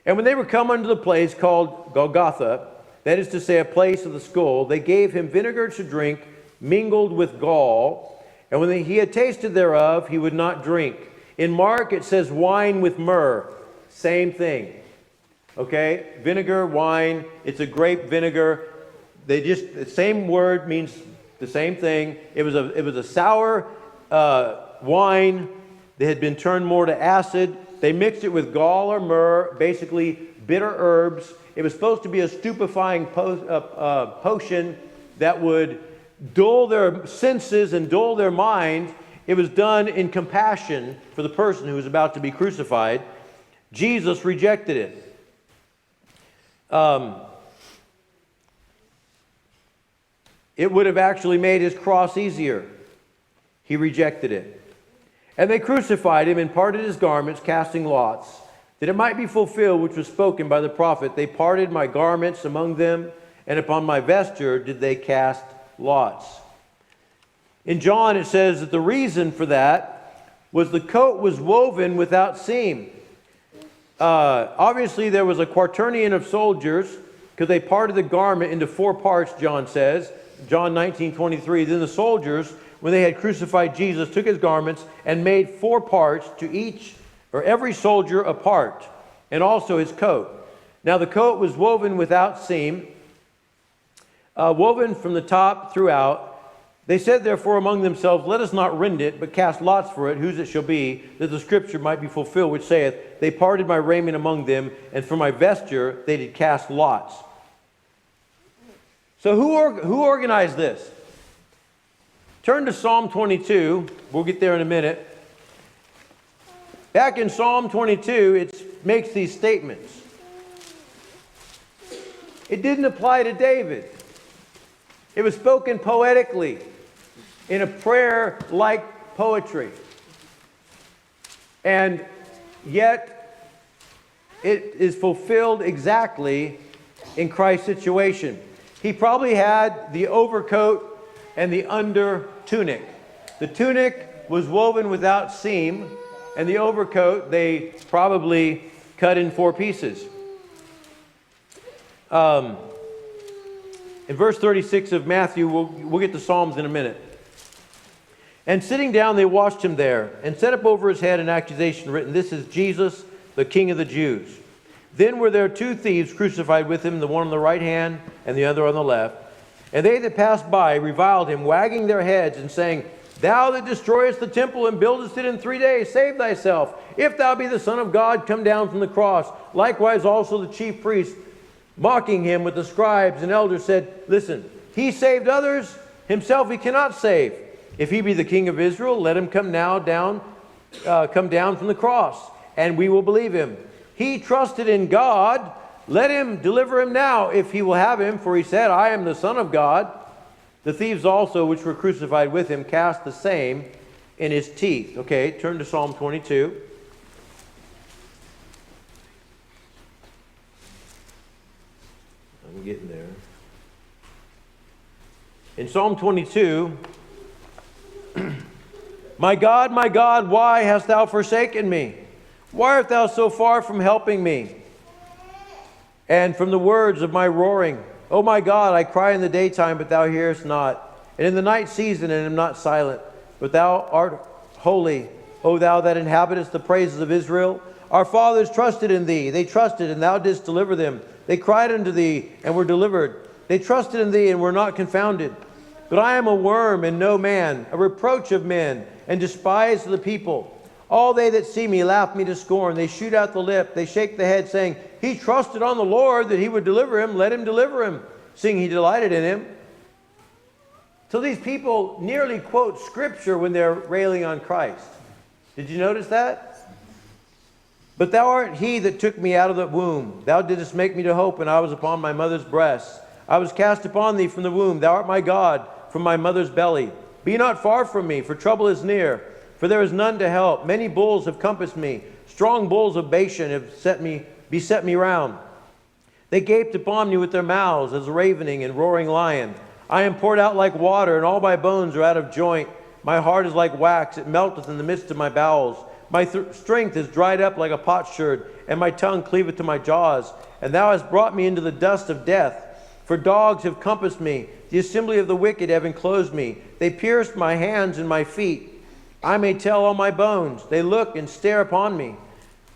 and when they were come unto the place called Golgotha, that is to say, a place of the skull, they gave him vinegar to drink, mingled with gall, and when he had tasted thereof, he would not drink. In Mark, it says wine with myrrh. Same thing. Okay? Vinegar, wine, it's a grape vinegar. The same word means the same thing. It was a sour wine that had been turned more to acid. They mixed it with gall or myrrh, basically bitter herbs. It was supposed to be a stupefying potion that would dull their senses and dull their mind. It was done in compassion for the person who was about to be crucified. Jesus rejected it. It would have actually made his cross easier. He rejected it. And they crucified him and parted his garments, casting lots, that it might be fulfilled which was spoken by the prophet. They parted my garments among them, and upon my vesture did they cast lots. In John it says that the reason for that was the coat was woven without seam. Obviously there was a quaternion of soldiers, because they parted the garment into 4 parts, John says. John 19:23. Then the soldiers, when they had crucified Jesus, took his garments and made 4 parts, to each or every soldier a part, and also his coat. Now the coat was woven without seam, woven from the top throughout. They said therefore among themselves, let us not rend it, but cast lots for it, whose it shall be, that the scripture might be fulfilled, which saith, they parted my raiment among them, and for my vesture they did cast lots. So who organized this? Turn to Psalm 22. We'll get there in a minute. Back in Psalm 22, it makes these statements. It didn't apply to David. It was spoken poetically in a prayer like poetry. And yet, it is fulfilled exactly in Christ's situation. He probably had the overcoat and the under tunic. The tunic was woven without seam, and the overcoat they probably cut in 4 pieces. In verse 36 of Matthew, we'll get to Psalms in a minute. And sitting down, they washed him there, and set up over his head an accusation written, this is Jesus, the King of the Jews. Then were there 2 thieves crucified with him, the one on the right hand and the other on the left. And they that passed by reviled him, wagging their heads and saying, thou that destroyest the temple and buildest it in 3 days, save thyself. If thou be the Son of God, come down from the cross. Likewise also the chief priests, mocking him with the scribes and elders, said, listen, he saved others, himself he cannot save. If he be the King of Israel, let him come down from the cross, and we will believe him. He trusted in God, let him deliver him now, if he will have him, for he said, I am the Son of God. The thieves also, which were crucified with him, cast the same in his teeth. Okay, turn to Psalm 22. I'm getting there. In Psalm 22, my God, why hast thou forsaken me? Why art thou so far from helping me? And from the words of my roaring, O my God, I cry in the daytime, but thou hearest not. And in the night season, and am not silent. But thou art holy, O thou that inhabitest the praises of Israel. Our fathers trusted in thee. They trusted, and thou didst deliver them. They cried unto thee, and were delivered. They trusted in thee, and were not confounded. But I am a worm, and no man, a reproach of men, and despised of the people. All they that see me laugh me to scorn. They shoot out the lip. They shake the head, saying, he trusted on the Lord that he would deliver him. Let him deliver him, seeing he delighted in him. So these people nearly quote Scripture when they're railing on Christ. Did you notice that? But thou art he that took me out of the womb. Thou didst make me to hope, and I was upon my mother's breast. I was cast upon thee from the womb. Thou art my God from my mother's belly. Be not far from me, for trouble is near. For there is none to help. Many bulls have compassed me. Strong bulls of Bashan have beset me round. They gaped upon me with their mouths as a ravening and roaring lion. I am poured out like water, and all my bones are out of joint. My heart is like wax. It melteth in the midst of my bowels. My strength is dried up like a potsherd, and my tongue cleaveth to my jaws. And thou hast brought me into the dust of death. For dogs have compassed me. The assembly of the wicked have enclosed me. They pierced my hands and my feet. I may tell all my bones. They look and stare upon me.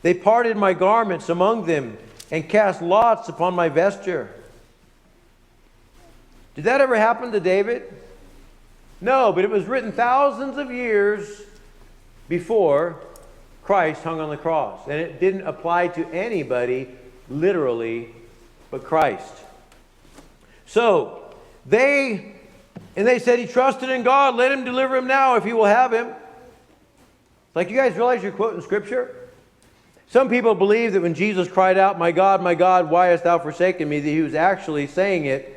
They parted my garments among them and cast lots upon my vesture. Did that ever happen to David? No, but it was written thousands of years before Christ hung on the cross. And it didn't apply to anybody, literally, but Christ. So, they said he trusted in God. Let him deliver him now if he will have him. Like, you guys realize you're quoting Scripture? Some people believe that when Jesus cried out, my God, why hast thou forsaken me, that he was actually saying it,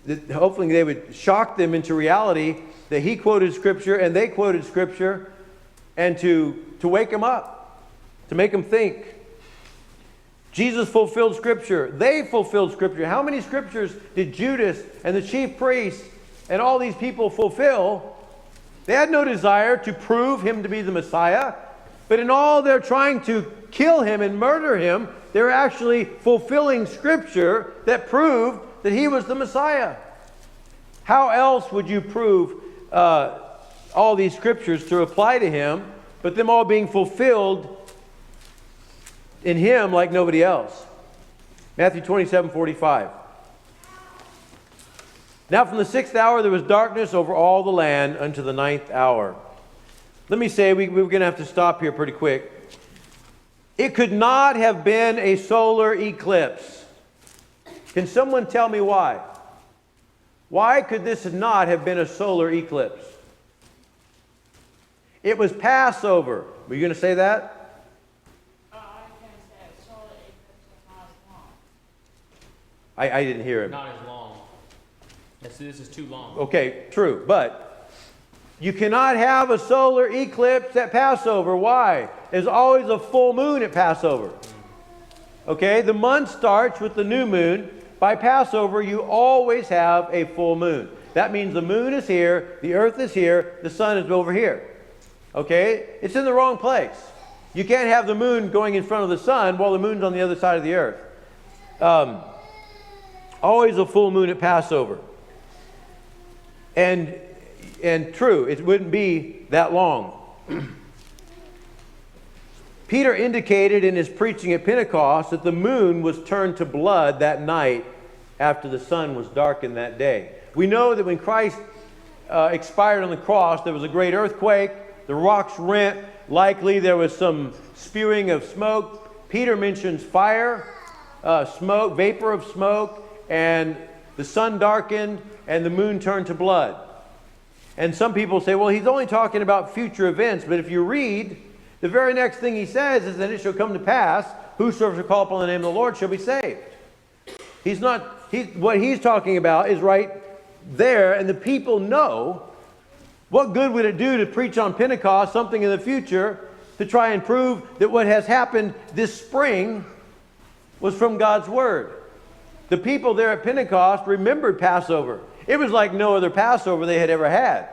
that hopefully they would shock them into reality that he quoted Scripture and they quoted Scripture, and to wake them up, to make them think. Jesus fulfilled Scripture. They fulfilled Scripture. How many Scriptures did Judas and the chief priests and all these people fulfill? They had no desire to prove him to be the Messiah, but in all their trying to kill him and murder him, they're actually fulfilling Scripture that proved that he was the Messiah. How else would you prove all these Scriptures to apply to him, but them all being fulfilled in him like nobody else? Matthew 27:45. Now from the 6th hour there was darkness over all the land unto the 9th hour. Let me say, we're going to have to stop here pretty quick. It could not have been a solar eclipse. Can someone tell me why? Why could this not have been a solar eclipse? It was Passover. Were you going to say that? I was going to say a solar eclipse is not as long. I didn't hear him. Not as long. This is too long. Okay, true. But you cannot have a solar eclipse at Passover. Why? There's always a full moon at Passover. Okay, the month starts with the new moon. By Passover, you always have a full moon. That means the moon is here, the earth is here, the sun is over here. Okay? It's in the wrong place. You can't have the moon going in front of the sun while the moon's on the other side of the earth. Always a full moon at Passover. And true, it wouldn't be that long. Peter indicated in his preaching at Pentecost that the moon was turned to blood that night after the sun was darkened that day. We know that when Christ expired on the cross, there was a great earthquake, the rocks rent, likely there was some spewing of smoke. Peter mentions fire, smoke, vapor of smoke, and the sun darkened and the moon turned to blood. And some people say, well, he's only talking about future events, but if you read, the very next thing he says is that it shall come to pass, whosoever shall call upon the name of the Lord shall be saved. What he's talking about is right there, and the people know. What good would it do to preach on Pentecost something in the future to try and prove that what has happened this spring was from God's Word? The people there at Pentecost remembered Passover. It was like no other Passover they had ever had.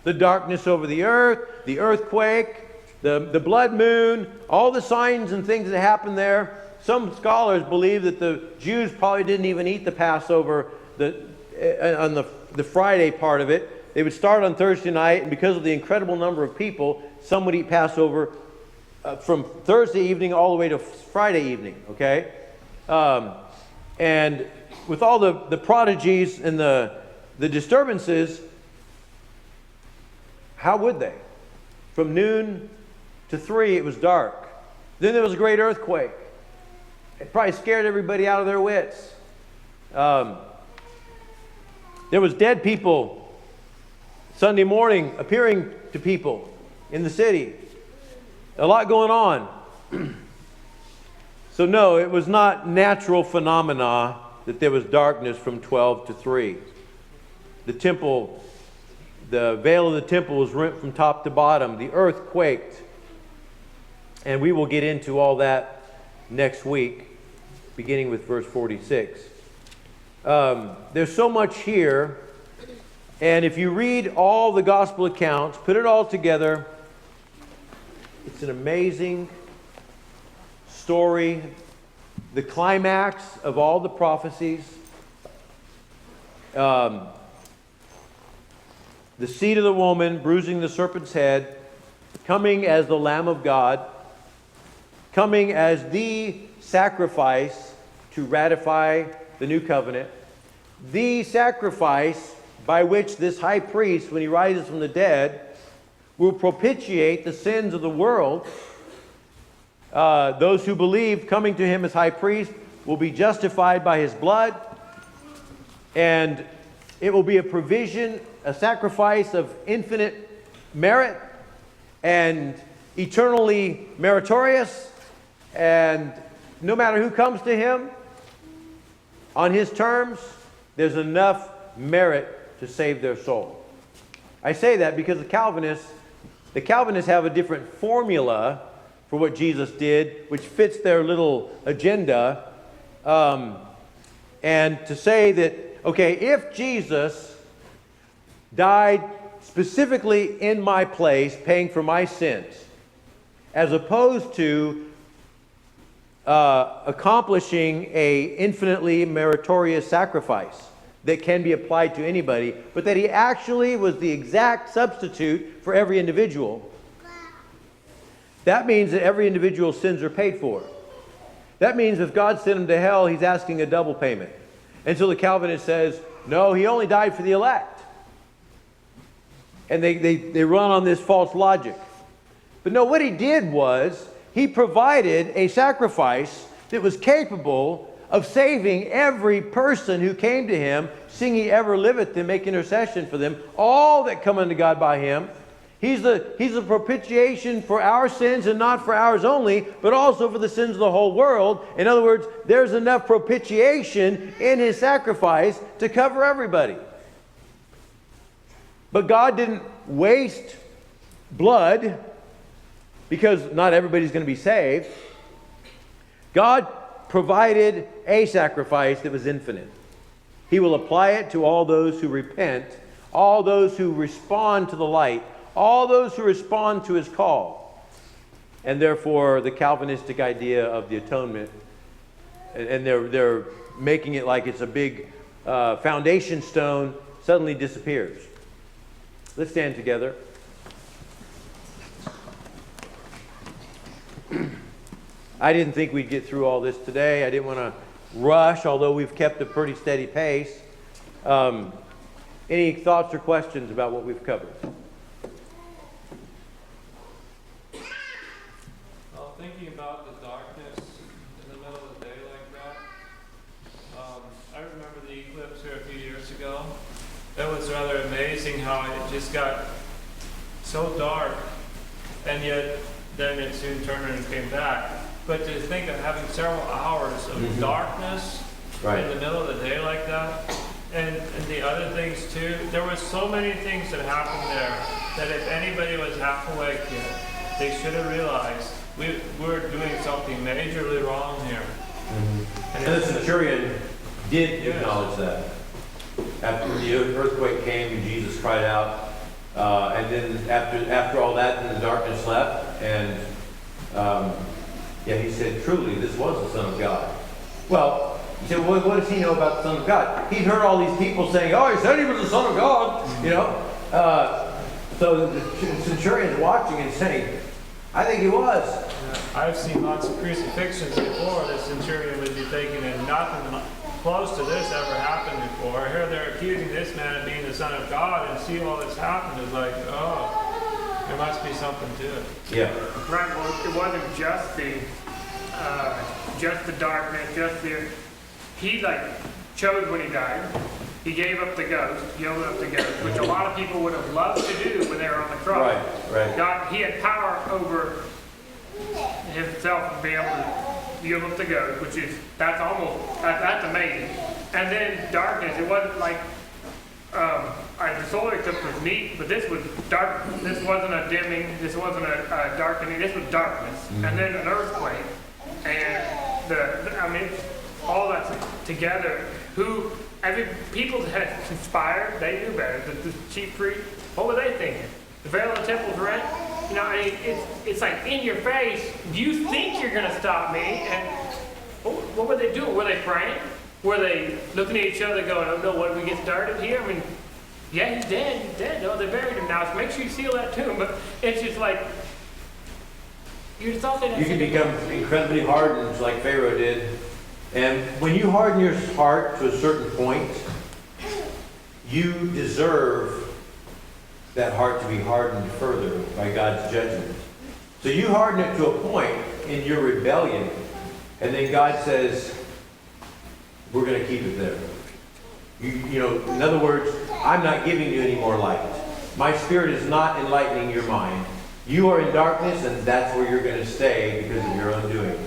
The darkness over the earth, the earthquake, the blood moon, all the signs and things that happened there. Some scholars believe that the Jews probably didn't even eat the Passover on the Friday part of it. They would start on Thursday night, and because of the incredible number of people, some would eat Passover from Thursday evening all the way to Friday evening, okay? And with all the prodigies and the disturbances, how would they? From noon to 3, it was dark. Then there was a great earthquake. It probably scared everybody out of their wits. There was dead people Sunday morning appearing to people in the city. A lot going on. So no, it was not natural phenomena that there was darkness from 12 to 3. The temple, the veil of the temple was rent from top to bottom. The earth quaked. And we will get into all that next week, beginning with verse 46. There's so much here. And if you read all the gospel accounts, put it all together, it's an amazing story. The climax of all the prophecies. The seed of the woman bruising the serpent's head, coming as the Lamb of God, coming as the sacrifice to ratify the new covenant, the sacrifice by which this high priest, when he rises from the dead, will propitiate the sins of the world. Those who believe coming to him as high priest will be justified by his blood, and it will be a provision, a sacrifice of infinite merit and eternally meritorious, and no matter who comes to him on his terms, there's enough merit to save their soul. I say that because the Calvinists have a different formula for what Jesus did, which fits their little agenda. And to say that, okay, if Jesus died specifically in my place, paying for my sins, as opposed to accomplishing a infinitely meritorious sacrifice that can be applied to anybody, but that he actually was the exact substitute for every individual, that means that every individual's sins are paid for. That means if God sent him to hell, he's asking a double payment. And so the Calvinist says, no, he only died for the elect. And they run on this false logic. But no, what he did was, he provided a sacrifice that was capable of saving every person who came to him, seeing he ever liveth to make intercession for them, all that come unto God by him. He's the propitiation for our sins, and not for ours only, but also for the sins of the whole world. In other words, there's enough propitiation in his sacrifice to cover everybody. But God didn't waste blood, because not everybody's going to be saved. God provided a sacrifice that was infinite. He will apply it to all those who repent, all those who respond to the light, all those who respond to his call. And therefore, the Calvinistic idea of the atonement, and they're making it like it's a big foundation stone, suddenly disappears. Let's stand together. I didn't think we'd get through all this today. I didn't want to rush, although we've kept a pretty steady pace. Any thoughts or questions about what we've covered? Well, thinking about the darkness in the middle of the day like that, I remember the eclipse here a few years ago. That was rather amazing how it just got so dark, and yet then it soon turned and came back. But to think of having several hours of darkness Right. in the middle of the day like that, and the other things too, there were so many things that happened there that if anybody was half awake yet, they should have realized we're doing something majorly wrong here. And the centurion did acknowledge that. After the earthquake came and Jesus cried out, and then after all that, then the darkness left, and he said, truly, this was the Son of God. Well, you say, well, what does he know about the Son of God? He'd heard all these people saying, oh, he said he was the Son of God, you know. So the centurion's watching and saying, I think he was. I've seen lots of crucifixions before. The centurion would be thinking, and nothing close to this ever happened before. Here they're accusing this man of being the Son of God, and see all this happen is like, oh, there must be something to it. Yeah. Right, well, it wasn't just the darkness, he chose when he died. He gave up the ghost, yielded up the ghost, which a lot of people would have loved to do when they were on the cross. Right. God, he had power over himself to be able to yield up the ghost, that's amazing. And then darkness, it wasn't like, the solar eclipse was neat, but this was dark. This wasn't a dimming, this wasn't a darkening, this was darkness. Mm-hmm. And then an earthquake. And all that together, people that had conspired, they knew better. The chief priests, what were they thinking? The veil of the temple's rent? You know, it's like in your face. You think you're going to stop me? And what were they doing? Were they praying? Were they looking at each other going, oh no, what did we get started here? I mean, yeah, he's dead. No, they buried him now. So make sure you seal that tomb. But it's just like, you thought that You can become incredibly hardened like Pharaoh did. And when you harden your heart to a certain point, you deserve that heart to be hardened further by God's judgment. So you harden it to a point in your rebellion, and then God says, we're going to keep it there. You know, in other words, I'm not giving you any more light. My spirit is not enlightening your mind. You are in darkness, and that's where you're going to stay because of your undoing.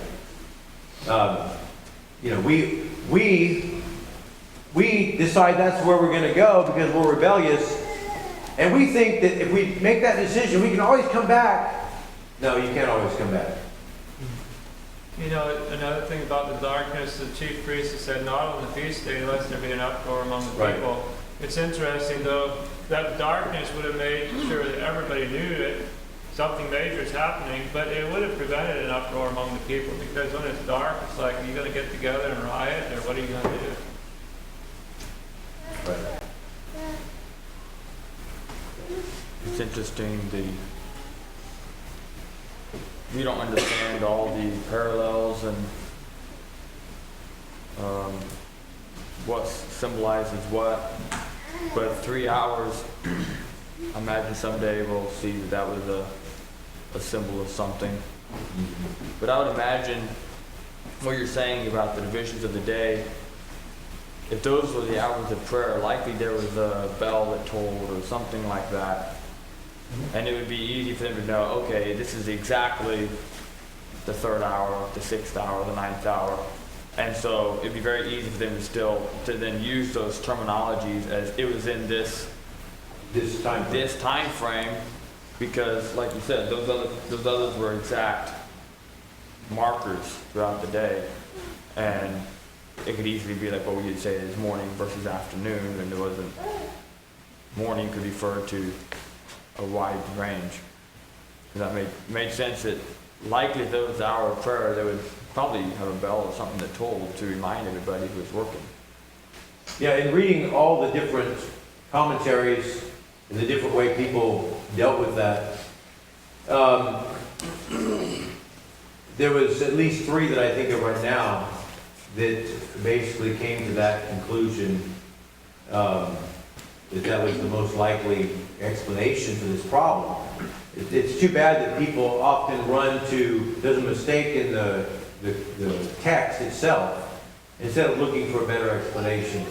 We decide that's where we're going to go because we're rebellious, And we think that if we make that decision, we can always come back. No, you can't always come back. You know, another thing about the darkness, the chief priest has said, not on the feast day, lest there be an uproar among the Right. people. It's interesting, though, that darkness would have made sure that everybody knew that something major is happening, but it would have prevented an uproar among the people, because when it's dark, it's like, are you going to get together and riot, or what are you going to do? Right. It's interesting, we don't understand all the parallels and what symbolizes what, but 3 hours, I imagine someday we'll see that that was a symbol of something. But I would imagine what you're saying about the divisions of the day, if those were the hours of prayer, likely there was a bell that tolled or something like that. And it would be easy for them to know, okay, this is exactly the 3rd hour, the 6th hour, the 9th hour. And so it'd be very easy for them to then use those terminologies as it was in this time frame, because like you said, those others were exact markers throughout the day. And it could easily be like what we would say is morning versus afternoon, and it wasn't. Morning could refer to a wide range. That made sense that likely if there was an hour of prayer, they would probably have a bell or something that tolled to remind everybody who was working. Yeah, in reading all the different commentaries and the different way people dealt with that, there was at least 3 that I think of right now that basically came to that conclusion, that was the most likely explanation for this problem. It's too bad that people often run to, there's a mistake in the text itself, instead of looking for a better explanation.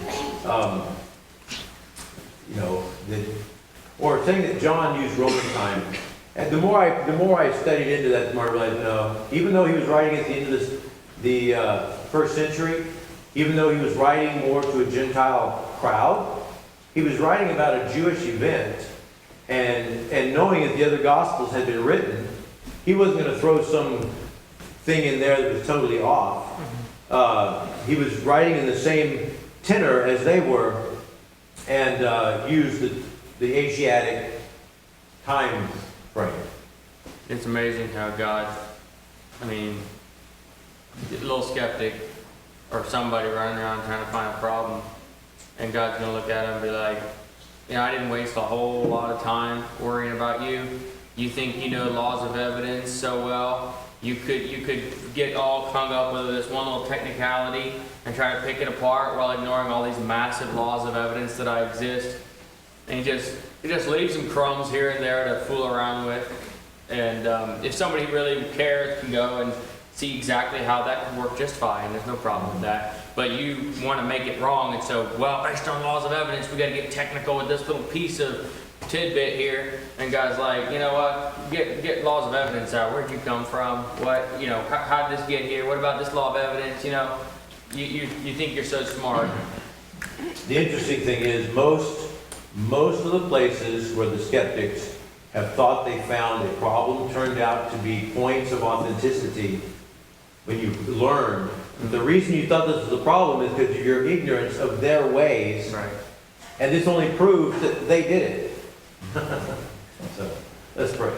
Or saying that John used Roman time. And the more I studied into that, the more I realized, no, even though he was writing at the end of the 1st century, even though he was writing more to a Gentile crowd, he was writing about a Jewish event, and knowing that the other Gospels had been written, he wasn't going to throw some thing in there that was totally off. He was writing in the same tenor as they were, and used the Asiatic time frame. It's amazing how God, I mean, a little skeptic or somebody running around trying to find a problem, and God's gonna look at him and be like, you know, I didn't waste a whole lot of time worrying about you. You think you know laws of evidence so well. You could get all hung up with this one little technicality and try to pick it apart while ignoring all these massive laws of evidence that I exist. And he just leaves some crumbs here and there to fool around with. And if somebody really cares, can go and see exactly how that can work just fine. There's no problem with that. But you want to make it wrong, and so, well, based on laws of evidence, we got to get technical with this little piece of tidbit here. And God's like, you know what? Get laws of evidence out. Where'd you come from? What, you know, how did this get here? What about this law of evidence? You know, you think you're so smart. The interesting thing is most of the places where the skeptics have thought they found a problem turned out to be points of authenticity when you learned. The reason you thought this was a problem is because of your ignorance of their ways. Right. And this only proves that they did it. So, let's pray.